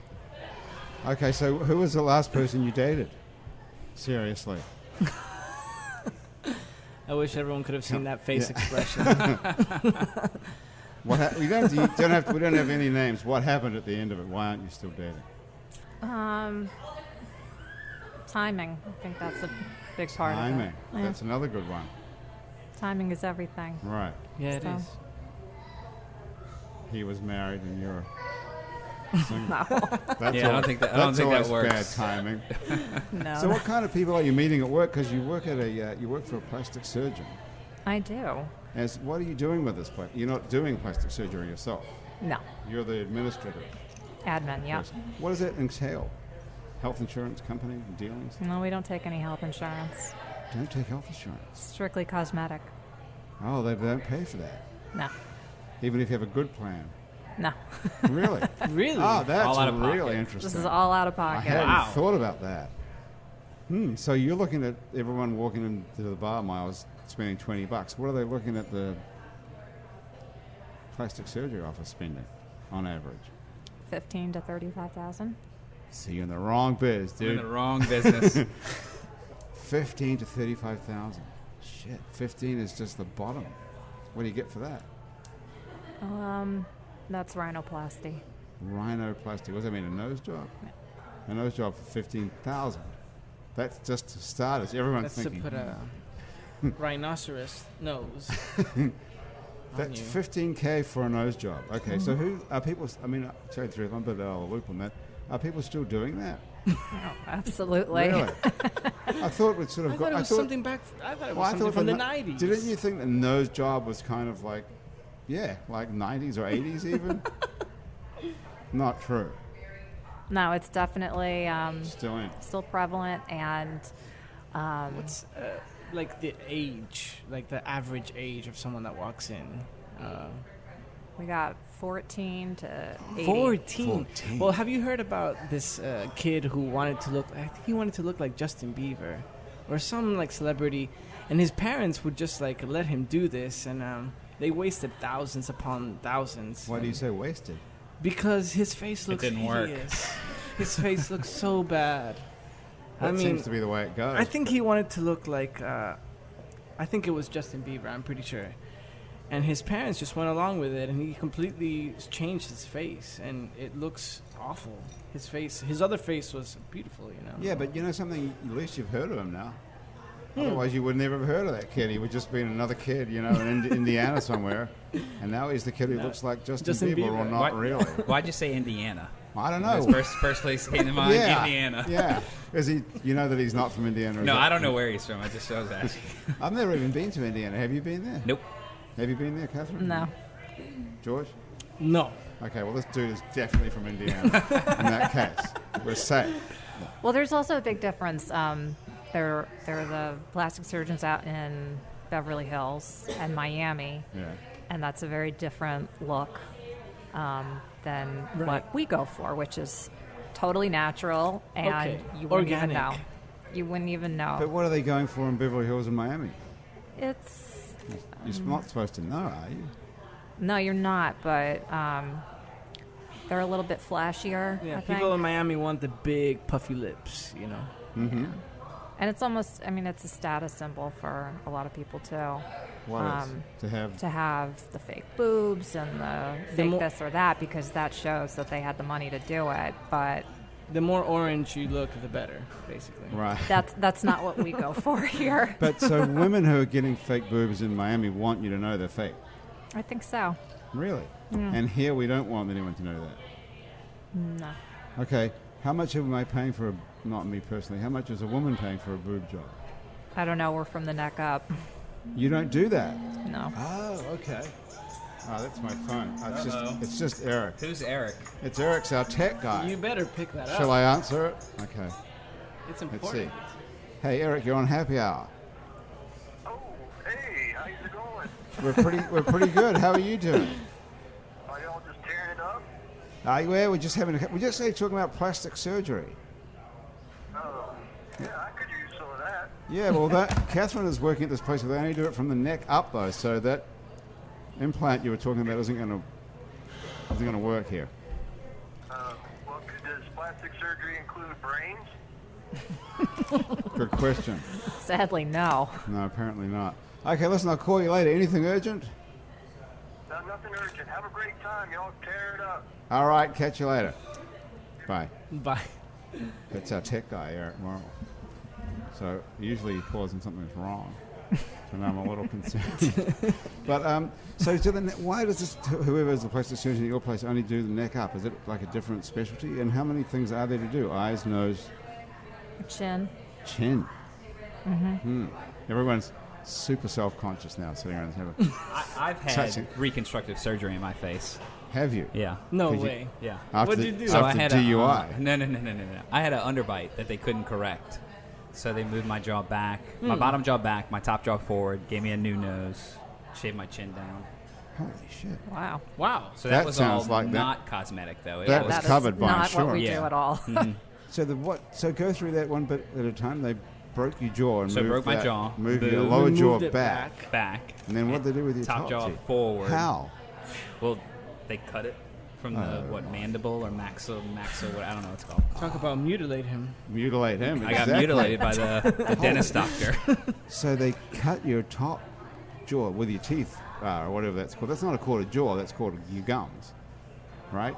Okay, so who was the last person you dated? Seriously. I wish everyone could have seen that face expression. We don't have any names. What happened at the end of it? Why aren't you still dating? Timing. I think that's a big part of it. Timing. Yeah. That's another good one. Timing is everything. Right. Yeah, it So. is. He was married and you're single. No. That's Yeah, I don't think that always works. bad timing. No. So what kind of people are you meeting at work? Because you work at you work for a plastic surgeon. I do. What are you doing with this? You're not doing plastic surgery yourself. No. You're the administrative Admin, yeah. person. What does that entail? Health insurance company dealings? No, we don't take any health insurance. Don't take health insurance. Strictly cosmetic. Oh, they don't pay for that. No. Even if you have a good plan. No. Really? Really? Oh, that's All out of really pocket. interesting. This is all out of I pocket. hadn't thought about that. So you're looking at everyone walking into the bar miles spending $20. What are they looking at the plastic surgery office spending on average? 15 to 35,000. See, you're in the wrong biz, You're in dude. the wrong business. 15 to 35,000. Shit, 15 is just the bottom. What do you get for that? That's rhinoplasty. Rhinoplasty. What does that mean? A nose job? Yeah. A nose job for 15,000. That's just to start us. Everyone's That's to thinking. put a rhinoceros nose. That's you. $15K for a nose job. Okay, so who are people? I mean, sorry, I'm a bit out of the loop on that. Are people still doing that? Oh, absolutely. Really? I thought we'd sort of I thought it was something back. I thought it was something from the 90s. Didn't you think the nose job was kind of like, like 90s or 80s even? Not true. No, it's definitely Still in. prevalent, and What's like the age, like the average age of someone that walks in? we got 14 to 80. 14. Well, have you heard about this kid who wanted to look? I think he wanted to look like Justin Bieber, or some like celebrity, and his parents would just like let him do this, and they wasted thousands upon thousands. Why do you say wasted? Because his face looks didn't work. hideous. His face looks so bad. That seems to be the way it goes. I think he wanted to look like, I think it was Justin Bieber, I'm pretty sure. And his parents just went along with it, and he completely changed his face, and it looks awful. His other face was beautiful, you know. Yeah, but you know something? At least you've heard of him now. Otherwise, you would never have heard of that kid. He would just been another kid, you know, in Indiana somewhere. And now he's the kid who looks like Justin Bieber, or not really. Why'd you say Indiana? I don't know. First place came to mind, Indiana. Yeah. Is he? You know that he's not from Indiana? No, I don't know where he's from. I just was asking. I've never even been to Indiana. Have you been there? Nope. Have you been there, Katherine? No. George? No. Okay, well, this dude is definitely from Indiana. In that case, we're safe. Well, there's also a big difference. There are the plastic surgeons out in Beverly Hills and Miami, Yeah. and that's a very different look than what we go for, which is totally natural, and you wouldn't even know. You wouldn't even know. But what are they going for in Beverly Hills and Miami? It's You're not supposed to know, are you? no, you're not. But They're a little bit flashier. Yeah, I people think. in Miami want the big puffy lips, you know. Mm-hmm. And it's almost, I mean, it's a status symbol for a lot of people too. What is to have The fake boobs and the fake this or that, because that shows that they had the money to do it. But The more orange you look, the better, basically. right. that's not what we go for here. But so women who are getting fake boobs in Miami want you to know they're fake. I think so. Really? Yeah. And here we don't want anyone to know that. No. Okay. How much am I paying for not me personally, how much is a woman paying for a boob job? I don't know. We're from the neck up. You don't do that? No. Oh, okay. Oh, that's my phone. It's just Eric. Who's Eric? It's Eric's our tech guy. You better pick that up. Shall I answer it? Okay. It's Let's important. see. Hey, Eric, you're on Happy Hour. Oh, hey, how's it going? We're pretty good. How are you doing? Are y'all just tearing it up? Well, we're just talking about plastic surgery. Oh, yeah, I could use some of that. Yeah, well, Katherine is working at this place where they only do it from the neck up, though, so that implant you were talking about isn't going to work here. Well, does plastic surgery include brains? Good question. Sadly, no. No, apparently not. Okay, listen, I'll call you later. Anything urgent? No, nothing urgent. Have a great time. Y'all tear it up. All right, catch you later. Bye. Bye. That's our tech guy, Eric Morrill. So usually he calls when something's wrong. So now I'm a little concerned. But why does whoever is the plastic surgeon at your place only do the neck up? Is it like a different specialty? And how many things are there to do? Eyes, nose, Chin. chin. Mm-hmm. Everyone's super self-conscious now, sitting around this table. I've had reconstructive surgery in my face. Have you? Yeah. No Could you- way. Yeah. What'd you do? So I After had DUI. No. I had an underbite that they couldn't correct. So they moved my jaw back, my bottom jaw back, my top jaw forward, gave me a new nose, shaved my chin down. Holy shit. Wow. Wow. So That that was all sounds like that- not cosmetic, though. that was That is covered by not insurance. what we Yeah. do at all. So go through that one bit at a time. They broke your jaw and So moved broke my that- jaw, moved your moved- lower Removed jaw it back. Back. And then what did they do with your top jaw teeth? forward. How? Well, they cut it from the mandible or maxilla, what I don't know what it's called. Talk about mutilate him. Mutilate him. I got exactly. mutilated by the dentist doctor. So they cut your top jaw with your teeth, or whatever that's called. That's not called a jaw. That's called your gums, right?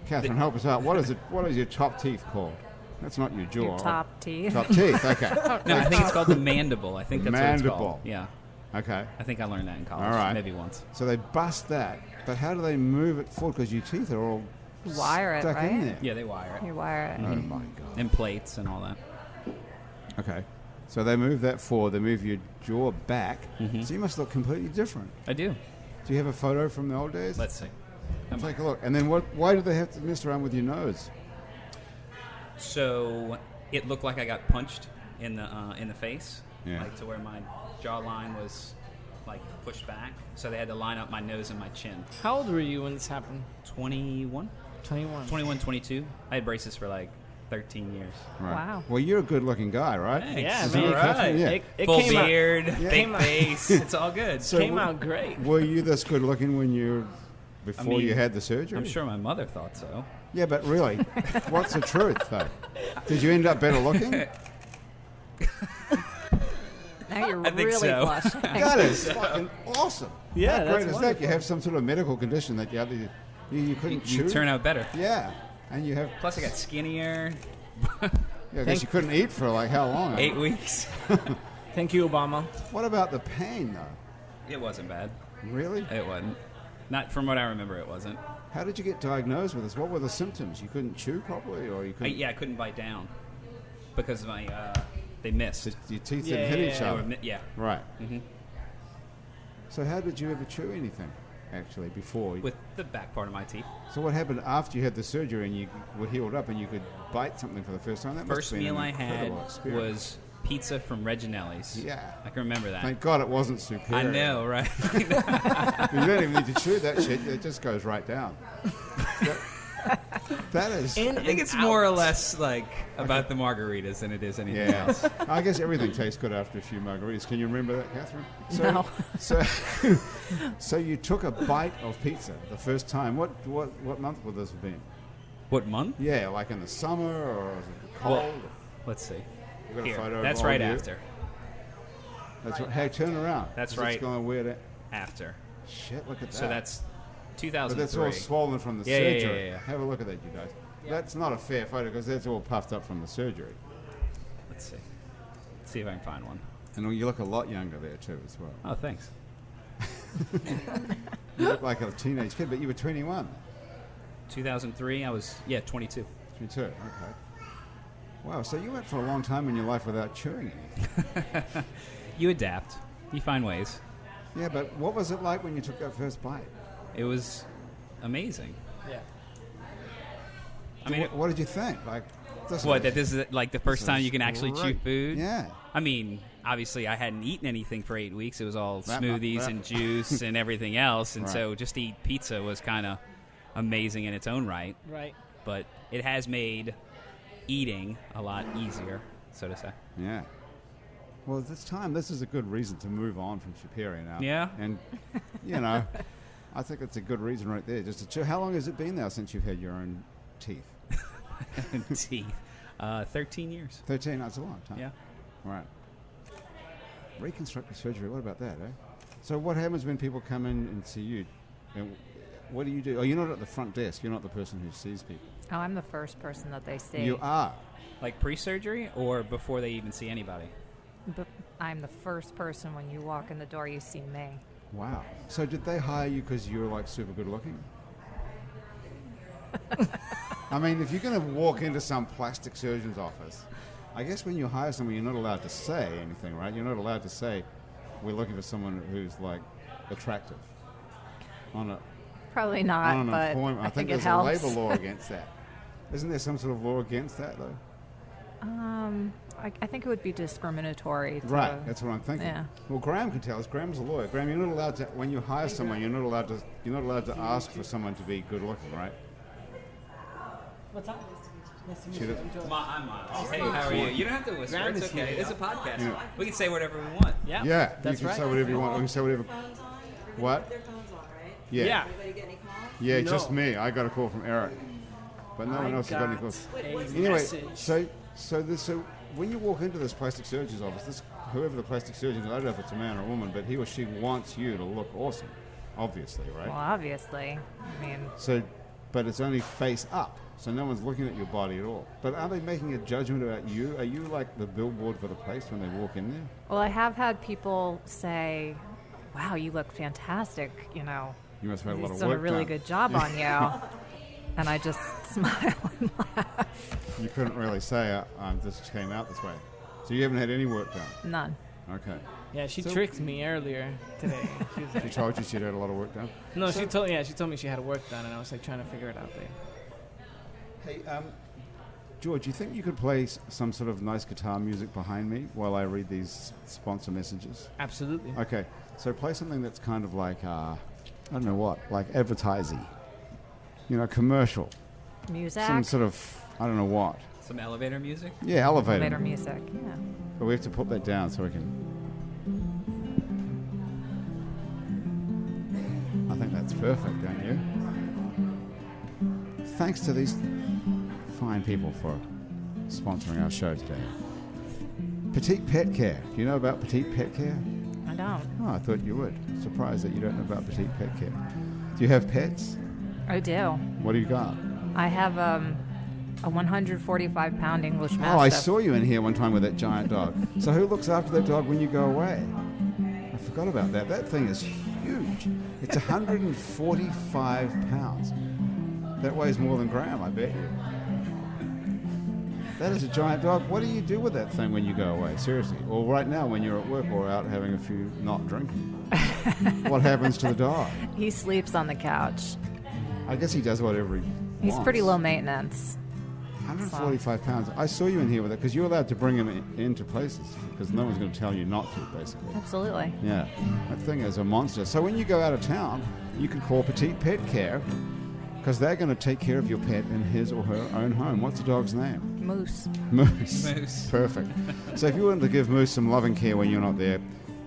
Katherine, help us out. What is your top teeth called? That's not your jaw. Your top teeth. Top teeth. Okay. No, I think it's called the mandible. I think that's what it's Mandible. called. Yeah. Okay. I think I learned that in college. All right. Maybe once. So they bust that, but how do they move it forward? Because your teeth are all Wire it, stuck in right? there. Yeah, they wire it. You wire it. Oh my god. And plates and all that. Okay. So they move that forward. They move your jaw back. Mhm. So you must look completely different. I do. Do you have a photo from the old days? Let's see. Take a look. And then why do they have to mess around with your nose? So it looked like I got punched in the face, Yeah. like to where my jawline was like pushed back. So they had to line up my nose and my chin. How old were you when this happened? 21, 21. 22. I had braces for like 13 years. Right. Wow. Well, you're a good-looking guy, right? Thanks. Yeah, Is man. that right, Katherine? Yeah. It Full came out, beard, Yeah. fake Came out- face. It's all good. So came out great. Were you this good-looking when before you had the surgery? I'm sure my mother thought so. Yeah, but really, what's the truth, though? Did you end up better looking? Now you're I think really so. blushing. That is fucking awesome. Yeah, How that's great is that? wonderful. You have some sort of medical condition that you couldn't chew. You turn out better. Yeah, and you have. Plus, I got skinnier. Yeah, I guess you couldn't eat for like how long? 8 weeks. Thank you, Obama. What about the pain, though? It wasn't bad. Really? It wasn't. Not from what I remember. It wasn't. How did you get diagnosed with this? What were the symptoms? You couldn't chew properly, or you couldn't? I couldn't bite down because my they missed. Your teeth Yeah, didn't hit yeah, each They other. were yeah. Right. hmm So how did you ever chew anything, actually, before? With the back part of my teeth. So what happened after you had the surgery and you were healed up and you could bite something for the first time? That must First have been meal an I had incredible experience. was pizza from Reginelli's. Yeah. I can remember that. Thank God it wasn't superior. I know, right? You don't even need to chew that shit. It just goes right down. That is... I think it's more or less like about the margaritas than it is anything Yeah. else. I guess everything tastes good after a few margaritas. Can you remember that, Catherine? No. So you took a bite of pizza the first time. What month would this have been? What month? Yeah, like in the summer or was it cold? Well, let's see. You got a Here, photo that's of right you? after. That's right. Hey, turn around. That's 'cause right. It's going weird. After. Shit, look at that. So that's But 2003. that's all swollen from the Yeah, yeah, surgery. yeah. Have a look at that, you guys. That's not a fair photo because that's all puffed up from the surgery. Let's see. Let's see if I can find one. And you look a lot younger there too, as well. Oh, thanks. You look like a teenage kid, but you were 21. 2003, I was 22. 22, okay. Wow, so you went for a long time in your life without chewing anything. You adapt. You find ways. Yeah, but what was it like when you took that first bite? It was amazing. Yeah. I mean, What did you think? Like, that this is like the first this time is you can actually chew great. food? Yeah. I mean, obviously, I hadn't eaten anything for 8 weeks. It was all That- smoothies that- and juice and everything else. And Right. so just to eat pizza was kind of amazing in its own right. Right. But it has made eating a lot easier, so to say. Yeah. Well, this is a good reason to move on from Superior now. Yeah? And, I think it's a good reason right there. Just to chew. How long has it been now since you've had your own teeth? Teeth. 13 years. 13, that's a long time. Yeah. Right. Reconstructive surgery, what about that, eh? So what happens when people come in and see you? And what do you do? Oh, you're not at the front desk. You're not the person who sees people. Oh, I'm the first person that they see. You are. Like pre-surgery or before they even see anybody? But I'm the first person when you walk in the door, you see me. Wow. So did they hire you because you were like super good looking? I mean, if you're going to walk into some plastic surgeon's office, I guess when you hire someone, you're not allowed to say anything, right? You're not allowed to say, we're looking for someone who's like attractive. Probably On not, an but employment. I think there's it helps. a labor law against that. Isn't there some sort of law against that, though? I think it would be discriminatory. Right, that's what I'm thinking. Yeah. Well, Graham can tell us. Graham's a lawyer. Graham, you're not allowed to. When you hire someone, you're not allowed to ask for someone to be good looking, right? What's up? Nice to meet She you. does- Enjoy. I'm Miles. Hey, how are you? You don't have to whisper. Graham It's is okay. here. It's a podcast. Yeah. We can say whatever we want. Yeah. Yeah, That's you can right. say whatever you want. We can say whatever. Phones on? What? Their phones on, right? Yeah. Yeah. Anybody get any calls? Yeah, No. just me. I got a call from Eric, but no one else has got any calls. Anyway, Message. so when you walk into this plastic surgeon's office, whoever the plastic surgeon is, I don't know if it's a man or a woman, but he or she wants you to look awesome, obviously, right? Well, obviously. I mean, So, but it's only face up, so no one's looking at your body at all. But are they making a judgment about you? Are you like the billboard for the place when they walk in there? well, I have had people say, wow, you look fantastic, You must have had a lot he's of done work a really done. good job on you. And I just smile and laugh. You couldn't really say, this came out this way. So you haven't had any work done? None. Okay. Yeah, she So- tricked me earlier today. She was She like, told you she'd had a lot of work done? no, she told me she had work done, and I was like trying to figure it out there. Hey, George, you think you could play some sort of nice guitar music behind me while I read these sponsor messages? Absolutely. Okay, so play something that's kind of like, I don't know what, like advertising. Commercial. Music. Some sort of, I don't know what. Some elevator music. Yeah, elevator. Elevator music. Yeah. But we have to put that down so we can... I think that's perfect, don't you? Thanks to these fine people for sponsoring our show today. Petite Pet Care. Do you know about Petite Pet Care? I don't. Oh, I thought you would. Surprised that you don't know about Petite Pet Care. Do you have pets? I do. What do you got? I have a 145-pound English Mastiff. Oh, I saw you in here one time with that giant dog. So who looks after that dog when you go away? I forgot about that. That thing is huge. It's 145 pounds. That weighs more than Graham, I bet you. That is a giant dog. What do you do with that thing when you go away? Seriously. Or right now when you're at work or out having a few, not drinking. What happens to the dog? He sleeps on the couch. I guess he does whatever he He's wants. pretty low maintenance. 145 pounds. I saw you in here with it because you're allowed to bring him into places because no one's going to tell you not to, basically. Absolutely. Yeah, that thing is a monster. So when you go out of town, you can call Petite Pet Care because they're going to take care of your pet in his or her own home. What's the dog's name? Moose. Moose. Moose. Perfect. So if you want to give Moose some loving care when you're not there,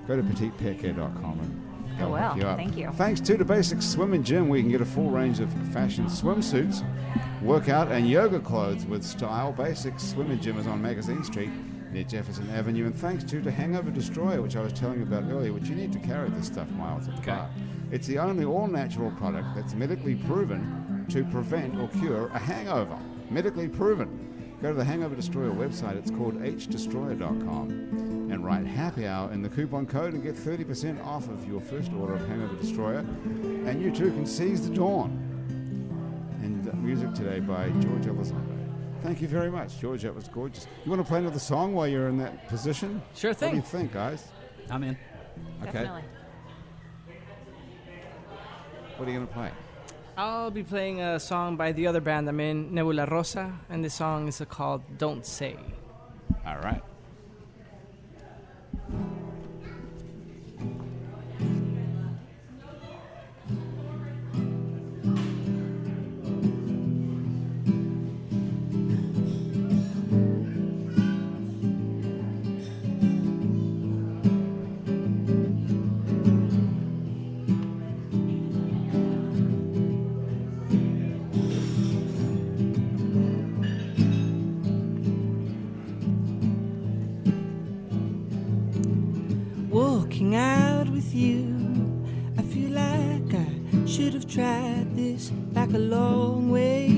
go to petitepetcare.com and Oh, they'll well. hook you up. Thank you. Thanks to the Basics Swim and Gym, where you can get a full range of fashion swimsuits, workout and yoga clothes with style. Basics Swim and Gym is on Magazine Street near Jefferson Avenue. And thanks to the Hangover Destroyer, which I was telling you about earlier, which you need to carry this stuff miles at the Okay. bar. It's the only all-natural product that's medically proven to prevent or cure a hangover. Medically proven. Go to the Hangover Destroyer website. It's called hdestroyer.com. And write happy hour in the coupon code and get 30% off of your first order of Hangover Destroyer. And you too can seize the dawn. And music today by George Elizondo. Thank you very much, George. That was gorgeous. You want to play another song while you're in that position? Sure What do you thing. think, guys? I'm in. Okay. Definitely. What are you going to play? I'll be playing a song by the other band I'm in, Nebula Rosa, and the song is called Don't Say. All right. Walking out with you, I feel like I should have tried this back a long way.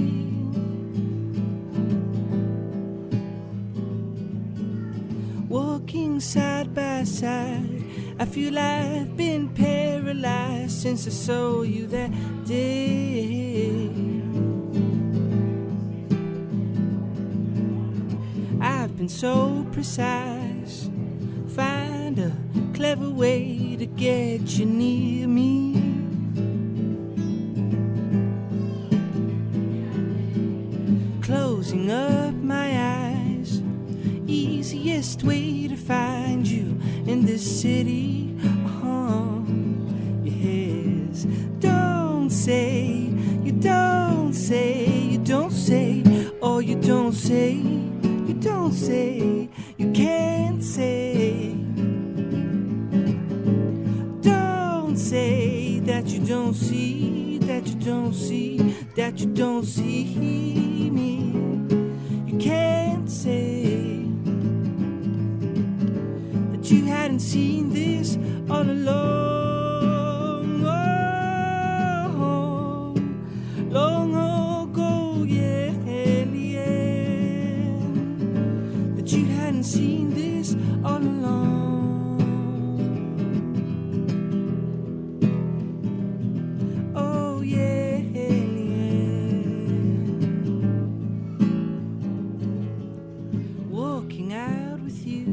Walking side by side, I feel I've been paralyzed since I saw you that day. I've been so precise, find a clever way to get you near me. Closing up my eyes, easiest way to find you in this city. Yes, don't say, you don't say, you don't say, or you don't say, you don't say, you can't say. Don't say that you don't see, that you don't see, that you don't see me. You can't say that you hadn't seen this all along. Long ago, yeah, yeah. That you hadn't seen this all along. Oh, yeah, yeah. Walking out with you,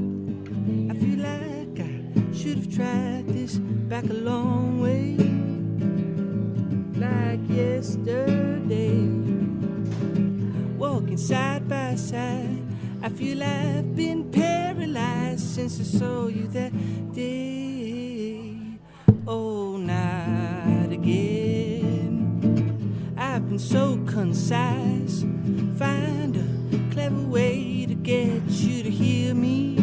I feel like I should have tried this back a long way. Like yesterday, walking side by side, I feel I've been paralyzed since I saw you that day. Oh, not again. I've been so concise, find a clever way to get you to hear me,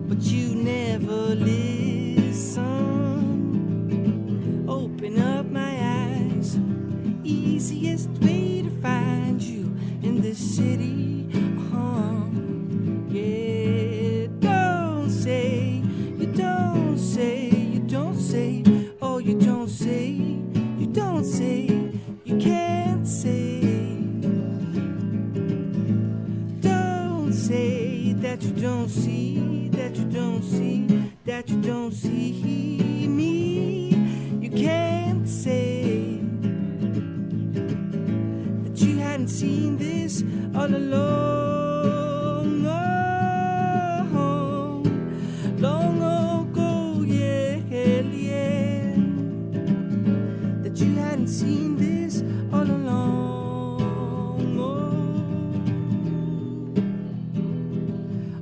but you never listen. Open up my eyes, easiest way to find you in this city. Yeah, don't say, you don't say, you don't say, oh, you don't say, you don't say, you can't say. Don't say that you don't see, that you don't see, that you don't see me. You can't say that you hadn't seen this all along. Long ago, yeah, yeah. That you hadn't seen this all along.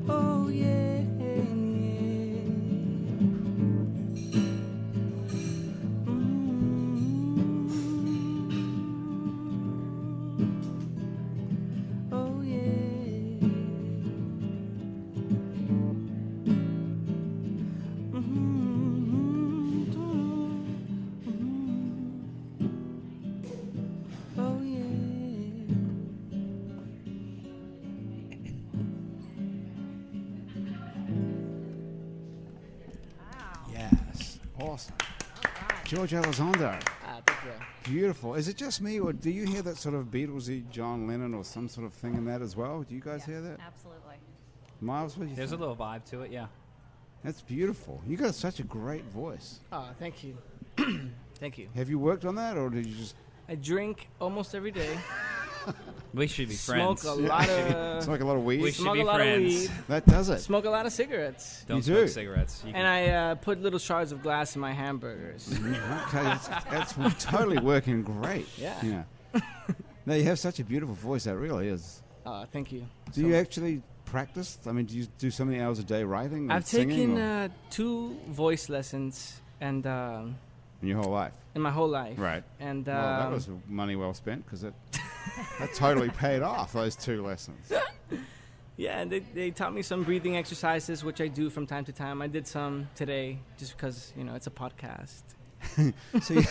Oh, yeah, yeah. Awesome. George Elizondo. Thank you. Beautiful. Is it just me, or do you hear that sort of Beatlesy John Lennon or some sort of thing in that as well? Do you guys hear that? Absolutely. Miles, what do you There's a think? little vibe to it, yeah. That's beautiful. You got such a great voice. Thank you. Thank you. Have you worked on that, or did you just I drink almost every day. We should be Smoke friends. a lot of. smoke a lot of weed? We should Smoke be a lot friends. of weed. That does it. Smoke a lot of cigarettes. Don't You smoke do? cigarettes. You And I put little shards of glass in my hamburgers. Okay, that's totally working great. Yeah. No, you have such a beautiful voice. That really is. Thank you. Do you actually practice? I mean, do you do so many hours a day writing? I've and singing, taken 2 voice lessons and in your whole life, in my whole life. right? And Well, that was money well spent because that totally paid off. Those 2 lessons. yeah, and they taught me some breathing exercises, which I do from time to time. I did some today just because it's a podcast. So, you,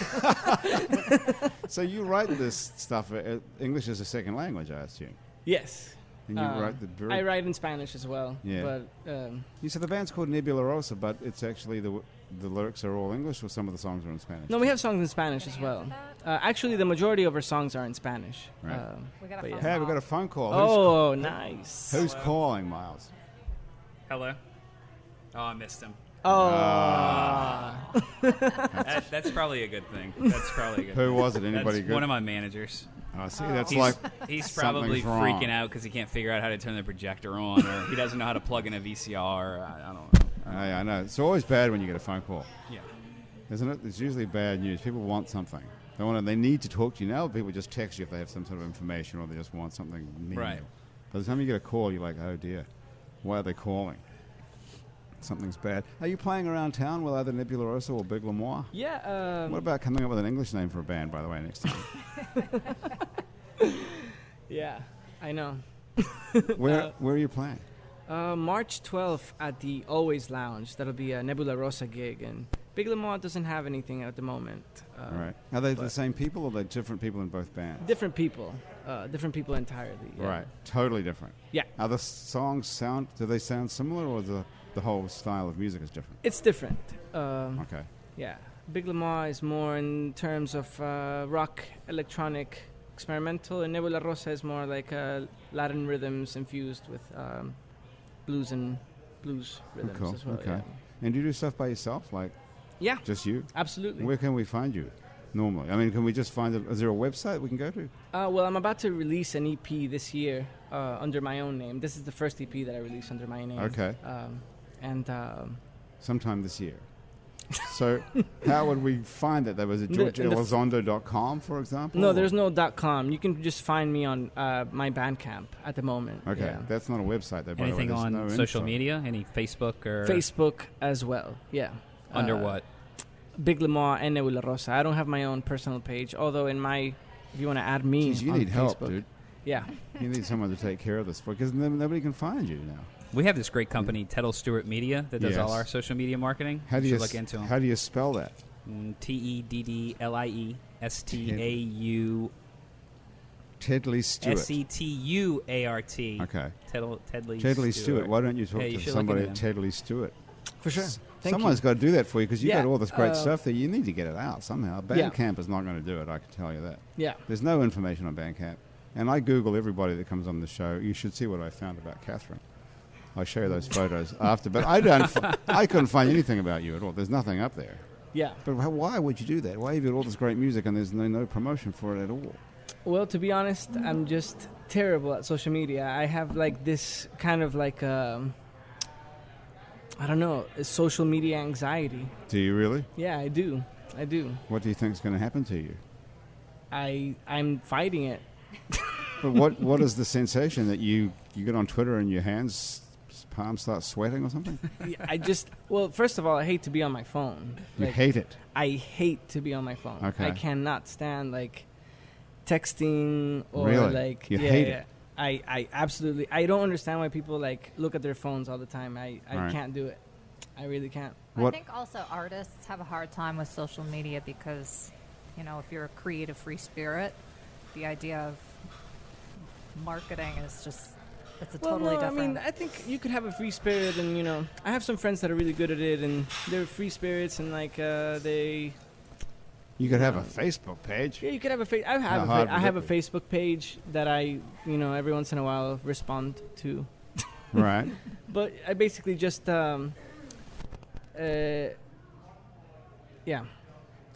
so you write this stuff. English is a second language, I assume. Yes. And you write the. I write in Spanish as well. Yeah. But You said the band's called Nebula Rosa, but it's actually the lyrics are all English, or some of the songs are in Spanish. no, we have songs in Spanish as well. Actually, the majority of our songs are in Spanish. Right. We got a But phone Hey, we call. got a phone call. Oh, nice. Who's calling, Miles? Hello. Oh, I missed him. Oh. That's probably a good thing. That's probably a good Who thing. was it? Anybody That's good? one of my managers. Oh, see, that's He's, like he's probably something's wrong. freaking out because he can't figure out how to turn the projector on, or he doesn't know how to plug in a VCR. I don't know. I know. It's always bad when you get a phone call, Yeah. isn't it? It's usually bad news. People want something. They need to talk to you. Now people just text you if they have some sort of information or they just want something menial. Right. By the time you get a call, you're like, oh dear, why are they calling? Something's bad. Are you playing around town with either Nebula Rosa or Big Lamoire? Yeah. What about coming up with an English name for a band, by the way, next time? Yeah, I know. Where are you playing? March 12th at the Always Lounge. That'll be a Nebula Rosa gig, and Big Lamont doesn't have anything at the moment. All right. Are they the same people or are they different people in both bands? Different people entirely. Yeah. Right. Totally different. Yeah. Are the songs do they sound similar or the whole style of music is different? It's different. Okay. Yeah. Big Lamar is more in terms of rock, electronic, experimental, and Nebula Rosa is more like Latin rhythms infused with blues rhythms Cool. as well. Okay. And do you do stuff by yourself, like Yeah, just you? absolutely. Where can we find you normally? I mean, can we just find it? Is there a website we can go to? Well, I'm about to release an EP this year under my own name. This is the first EP that I released under my name. Okay. And Sometime this year. So how would we find it? There was a GeorgeElizondo.com, for example? no, there's no .com. You can just find me on my Bandcamp at the moment. Okay, Yeah. that's not a website, though, by Anything the way. on There's no social info. media? Any Facebook or Facebook as well. Yeah. under what? Big Lamar and Nebula Rosa. I don't have my own personal page, although if you want to add me Jeez, you on need help, Facebook, dude. Yeah. You need someone to take care of this because nobody can find you now. We have this great company, Tettle Stewart Media, that does Yes. all our social media marketing. How do you you should look into them. How do you spell that? TEDDLIESTAU Tedley Stewart. SETUART. Okay. Tedley Tedley Stewart. Why don't you talk Yeah, you to should look somebody into at them. Tedley Stewart? For sure. Thank Someone's you. got to do that for you because you Yeah, got all this great uh, stuff there. You need to get it out somehow. Yeah. Bandcamp is not going to do it, I can tell you that. Yeah. There's no information on Bandcamp. And I Google everybody that comes on the show. You should see what I found about Katherine. I'll show you those photos after. But I couldn't find anything about you at all. There's nothing up there. Yeah. But why would you do that? Why have you got all this great music and there's no promotion for it at all? Well, to be honest, I'm just terrible at social media. I have like this kind of like I don't know, social media anxiety. Do you really? Yeah, I do. What do you think is going to happen to you? I'm fighting it. But what is the sensation that you get on Twitter and your palms start sweating or something? Well, first of all, I hate to be on my phone. You Like, hate it. I hate to be on my phone. Okay. I cannot stand like texting or Really? like You hate it? I absolutely I don't understand why people like look at their phones all the time. I Right. can't do it. I really can't. I What- think also artists have a hard time with social media because, if you're a creative free spirit, the idea of marketing is just It's a Well, totally no, different. I mean, I think you could have a free spirit, and I have some friends that are really good at it, and they're free spirits, and like they. You could have a Facebook page. Yeah, you could have a How hard I would have it a be? Facebook page that I every once in a while respond to, Right. but I basically just yeah.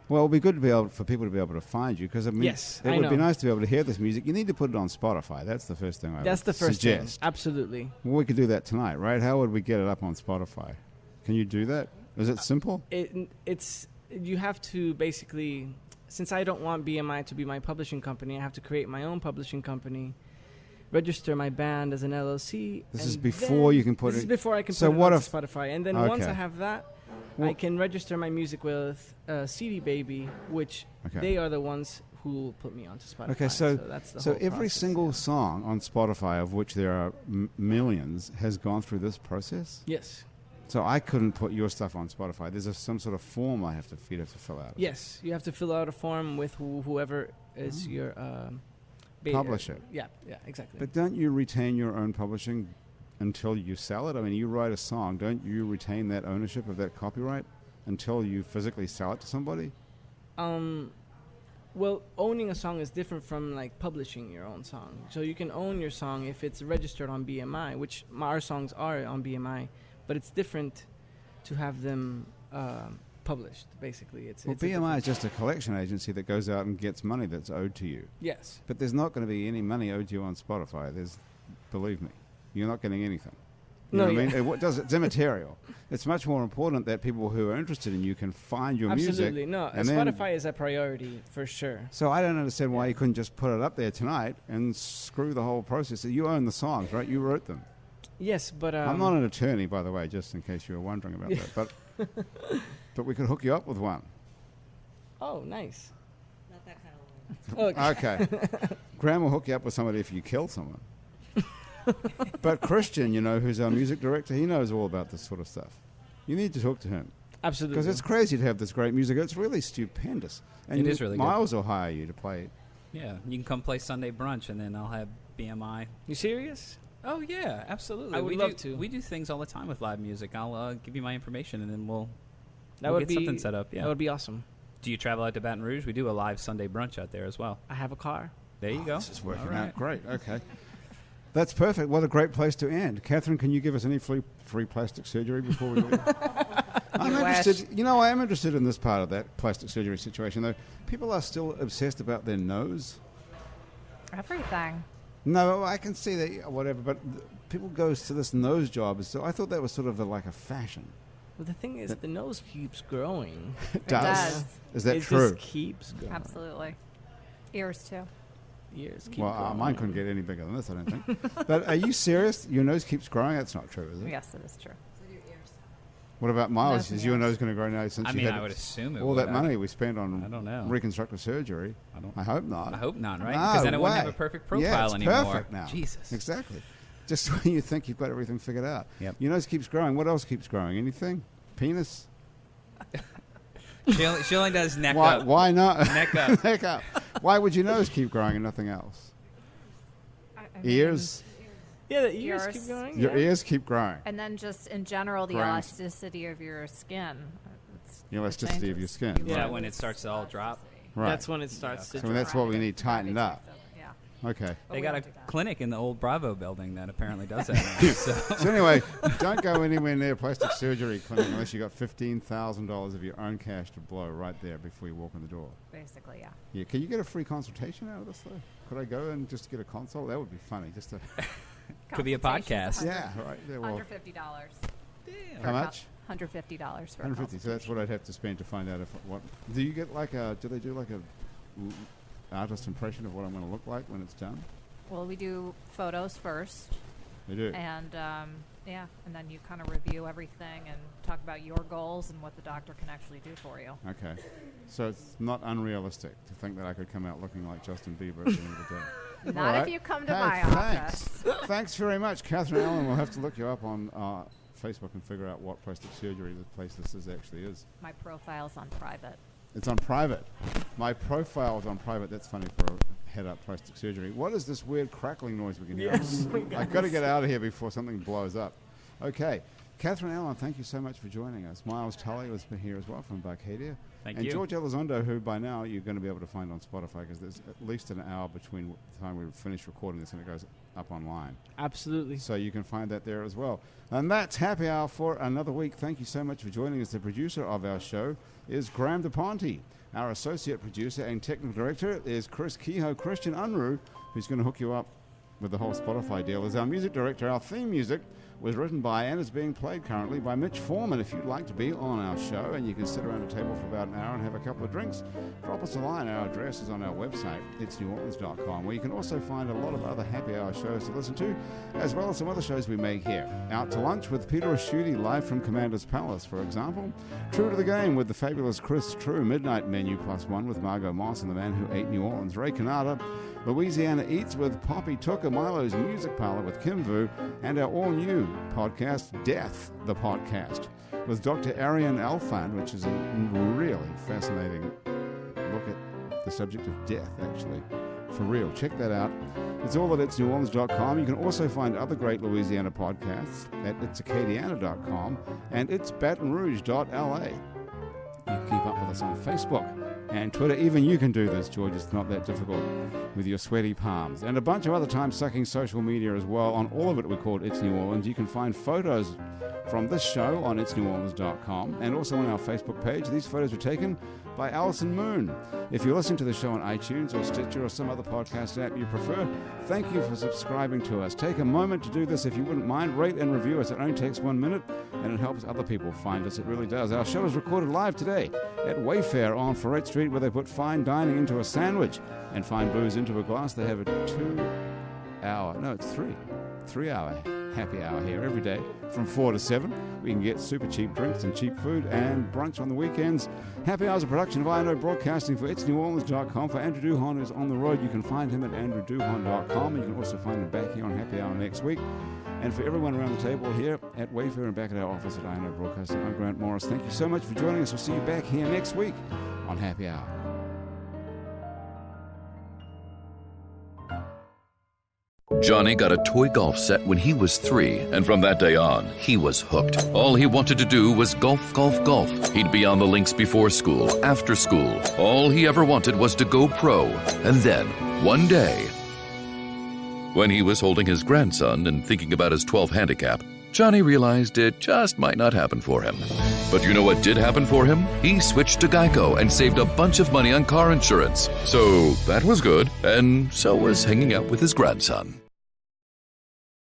Well, it'd be good to be able for people to be able to find you because I mean, Yes, it I would be know. nice to be able to hear this music. You need to put it on Spotify. That's the first thing I That's would the first thing. suggest. Absolutely. Well, we could do that tonight, right? How would we get it up on Spotify? Can you do that? Is it simple? It's you have to basically, since I don't want BMI to be my publishing company, I have to create my own publishing company, register my band as an LLC. This is and before then- you can put This it. is before I can So put it what on if- Spotify, and then once Okay. I have that, Well- I can register my music with CD Baby, which Okay. they are the ones who put me onto Spotify. Okay, so that's the so whole every process, single yeah. song on Spotify, of which there are millions, has gone through this process. Yes. So I couldn't put your stuff on Spotify. There's some sort of form I have to fill out. Yes, you have to fill out a form with whoever is your Publisher. Yeah, exactly. But don't you retain your own publishing until you sell it? I mean, you write a song, don't you retain that ownership of that copyright until you physically sell it to somebody? Well, owning a song is different from like publishing your own song. So you can own your song if it's registered on BMI, which our songs are on BMI, but it's different to have them published. Basically, it's Well, it's a BMI different- is just a collection agency that goes out and gets money that's owed to you. Yes. But there's not going to be any money owed to you on Spotify. Believe me, you're not getting anything. You know No, what I yeah. mean? It's immaterial. It's much more important that people who are interested in you can find your Absolutely. music. No, and then- Spotify is a priority for sure. So I don't understand why you couldn't just put it up there tonight and screw the whole process. You own the songs, right? You wrote them. Yes, but I'm not an attorney, by the way, just in case you were wondering about that. But we could hook you up with one. Oh, nice. Not that kind of Okay. Okay. Graham will hook you up with somebody if you kill someone. But Christian, who's our music director, he knows all about this sort of stuff. You need to talk to him. Absolutely. Because it's crazy to have this great music. It's really stupendous. And It is really good. Miles will hire you to play. Yeah, you can come play Sunday brunch, and then I'll have BMI. You serious? Oh yeah, absolutely. I would we love do, to. We do things all the time with live music. I'll give you my information, and then we'll That we'll would get be something set up. Yeah. That would be awesome. Do you travel out to Baton Rouge? We do a live Sunday brunch out there as well. I have a car. There you go. This is working All right. out great. Okay. That's perfect. What a great place to end. Catherine, can you give us any free plastic surgery before we leave? I'm interested. I am interested in this part of that plastic surgery situation, though. People are still obsessed about their nose. Everything. No, I can see that, whatever, but people go to this nose job. So I thought that was sort of like a fashion. Well, the thing is, the nose keeps growing. It does. Is that it true? just keeps growing. Absolutely. Ears too. Years keep Well, growing. mine couldn't get any bigger than this, I don't think. But are you serious? Your nose keeps growing? That's not true, is it? Yes, it is true. So your ears. What about Miles? Nothing Is your else. nose going to grow now since I you mean, had I would assume it all would. that money we spent on I don't know. reconstructive surgery? I hope not. I hope not, right? No Because then it wouldn't have way. a perfect Yeah, profile it's anymore. perfect now. Jesus. Exactly. Just when you think you've got everything figured out. Yep. Your nose keeps growing. What else keeps growing? Anything? Penis? She only does neck Why, up. why not? Neck up. Neck up. Why would your nose keep growing and nothing else? I Ears? Yeah, the ears Yours. keep growing. Your yeah. ears keep growing. And then just in general, the Brains. elasticity of your skin. The elasticity of your skin. Is that Right. when it starts to all drop? Right. That's when it starts to So that's what we need tightened up. Yeah. Okay. But They we got a don't do that. clinic in the old Bravo building that apparently does that now. So. So anyway, don't go anywhere near a plastic surgery clinic unless you got $15,000 of your own cash to blow right there before you walk in the door. Basically, yeah. Yeah. Can you get a free consultation out of this though? Could I go and just get a consult? That would be funny. Just to Could be a podcast. yeah. Right. Yeah, well, $150. how much? $150 for a 150. So that's what I'd have to spend to find out if what. Do you get like a? Do they do like a artist impression of what I'm going to look like when it's done? Well, we do photos first, They do. and and then you kind of review everything and talk about your goals and what the doctor can actually do for you. Okay. So it's not unrealistic to think that I could come out looking like Justin Bieber at the end of the day. Not All right. if you come to Hey, my thanks. office. Thanks very much, Katherine Allan. We'll have to look you up on Facebook and figure out what plastic surgery the place this is actually is. My profile's on private. It's on private. My profile is on private. That's funny for a head up plastic surgery. What is this weird crackling noise we can hear? I've got to get out of here before something blows up. Okay. Katherine Allan, thank you so much for joining us. Miles Tully was here as well from Barcadia. Thank and you. George Elizondo, who by now you're going to be able to find on Spotify because there's at least an hour between the time we finish recording this and it goes up online. Absolutely. So you can find that there as well. And that's Happy Hour for another week. Thank you so much for joining us. The producer of our show is Graham DePonte. Our associate producer and technical director is Chris Kehoe. Christian Unruh, who's going to hook you up with the whole Spotify deal, is our music director. Our theme music was written by and is being played currently by Mitch Foreman. If you'd like to be on our show and you can sit around a table for about an hour and have a couple of drinks, drop us a line. Our address is on our website, itsneworleans.com, where you can also find a lot of other happy hour shows to listen to, as well as some other shows we make here. Out to Lunch with Peter Asciuti, live from Commander's Palace, for example. True to the Game with the fabulous Chris True. Midnight Menu +1 with Margot Moss and the Man Who Ate New Orleans, Ray Canada. Louisiana Eats with Poppy Tucker, Milo's Music Parlor with Kim Vu, and our all-new podcast, Death, the Podcast, with Dr. Ariane Alfan, which is a really fascinating look at the subject of death, actually. For real. Check that out. It's all at itsneworleans.com. You can also find other great Louisiana podcasts at itsacadiana.com and itsbatonrouge.la. You can keep up with us on Facebook and Twitter. Even you can do this, George. It's not that difficult with your sweaty palms. And a bunch of other time-sucking social media as well. On all of it, we call it It's New Orleans. You can find photos from this show on itsneworleans.com and also on our Facebook page. These photos were taken by Alison Moon. If you're listening to the show on iTunes or Stitcher or some other podcast app you prefer, thank you for subscribing to us. Take a moment to do this if you wouldn't mind. Rate and review us. It only takes 1 minute, and it helps other people find us. It really does. Our show is recorded live today at Wayfare on Ferret Street, where they put fine dining into a sandwich and fine booze into a glass. They have a 3-hour happy hour here every day from 4 to 7. We can get super cheap drinks and cheap food and brunch on the weekends. Happy Hour is a production of INO Broadcasting for itsneworleans.com. For Andrew Duhon, who's on the road, you can find him at andrewduhon.com. And you can also find him back here on Happy Hour next week. And for everyone around the table here at Wayfare and back at our office at INO Broadcasting, I'm Grant Morris. Thank you so much for joining us. We'll see you back here next week on Happy Hour. Johnny got a toy golf set when he was 3, and from that day on, he was hooked. All he wanted to do was golf, golf, golf. He'd be on the links before school, after school. All he ever wanted was to go pro. And then, one day, when he was holding his grandson and thinking about his 12 handicap, Johnny realized it just might not happen for him. But you know what did happen for him? He switched to Geico and saved a bunch of money on car insurance. So that was good, and so was hanging out with his grandson.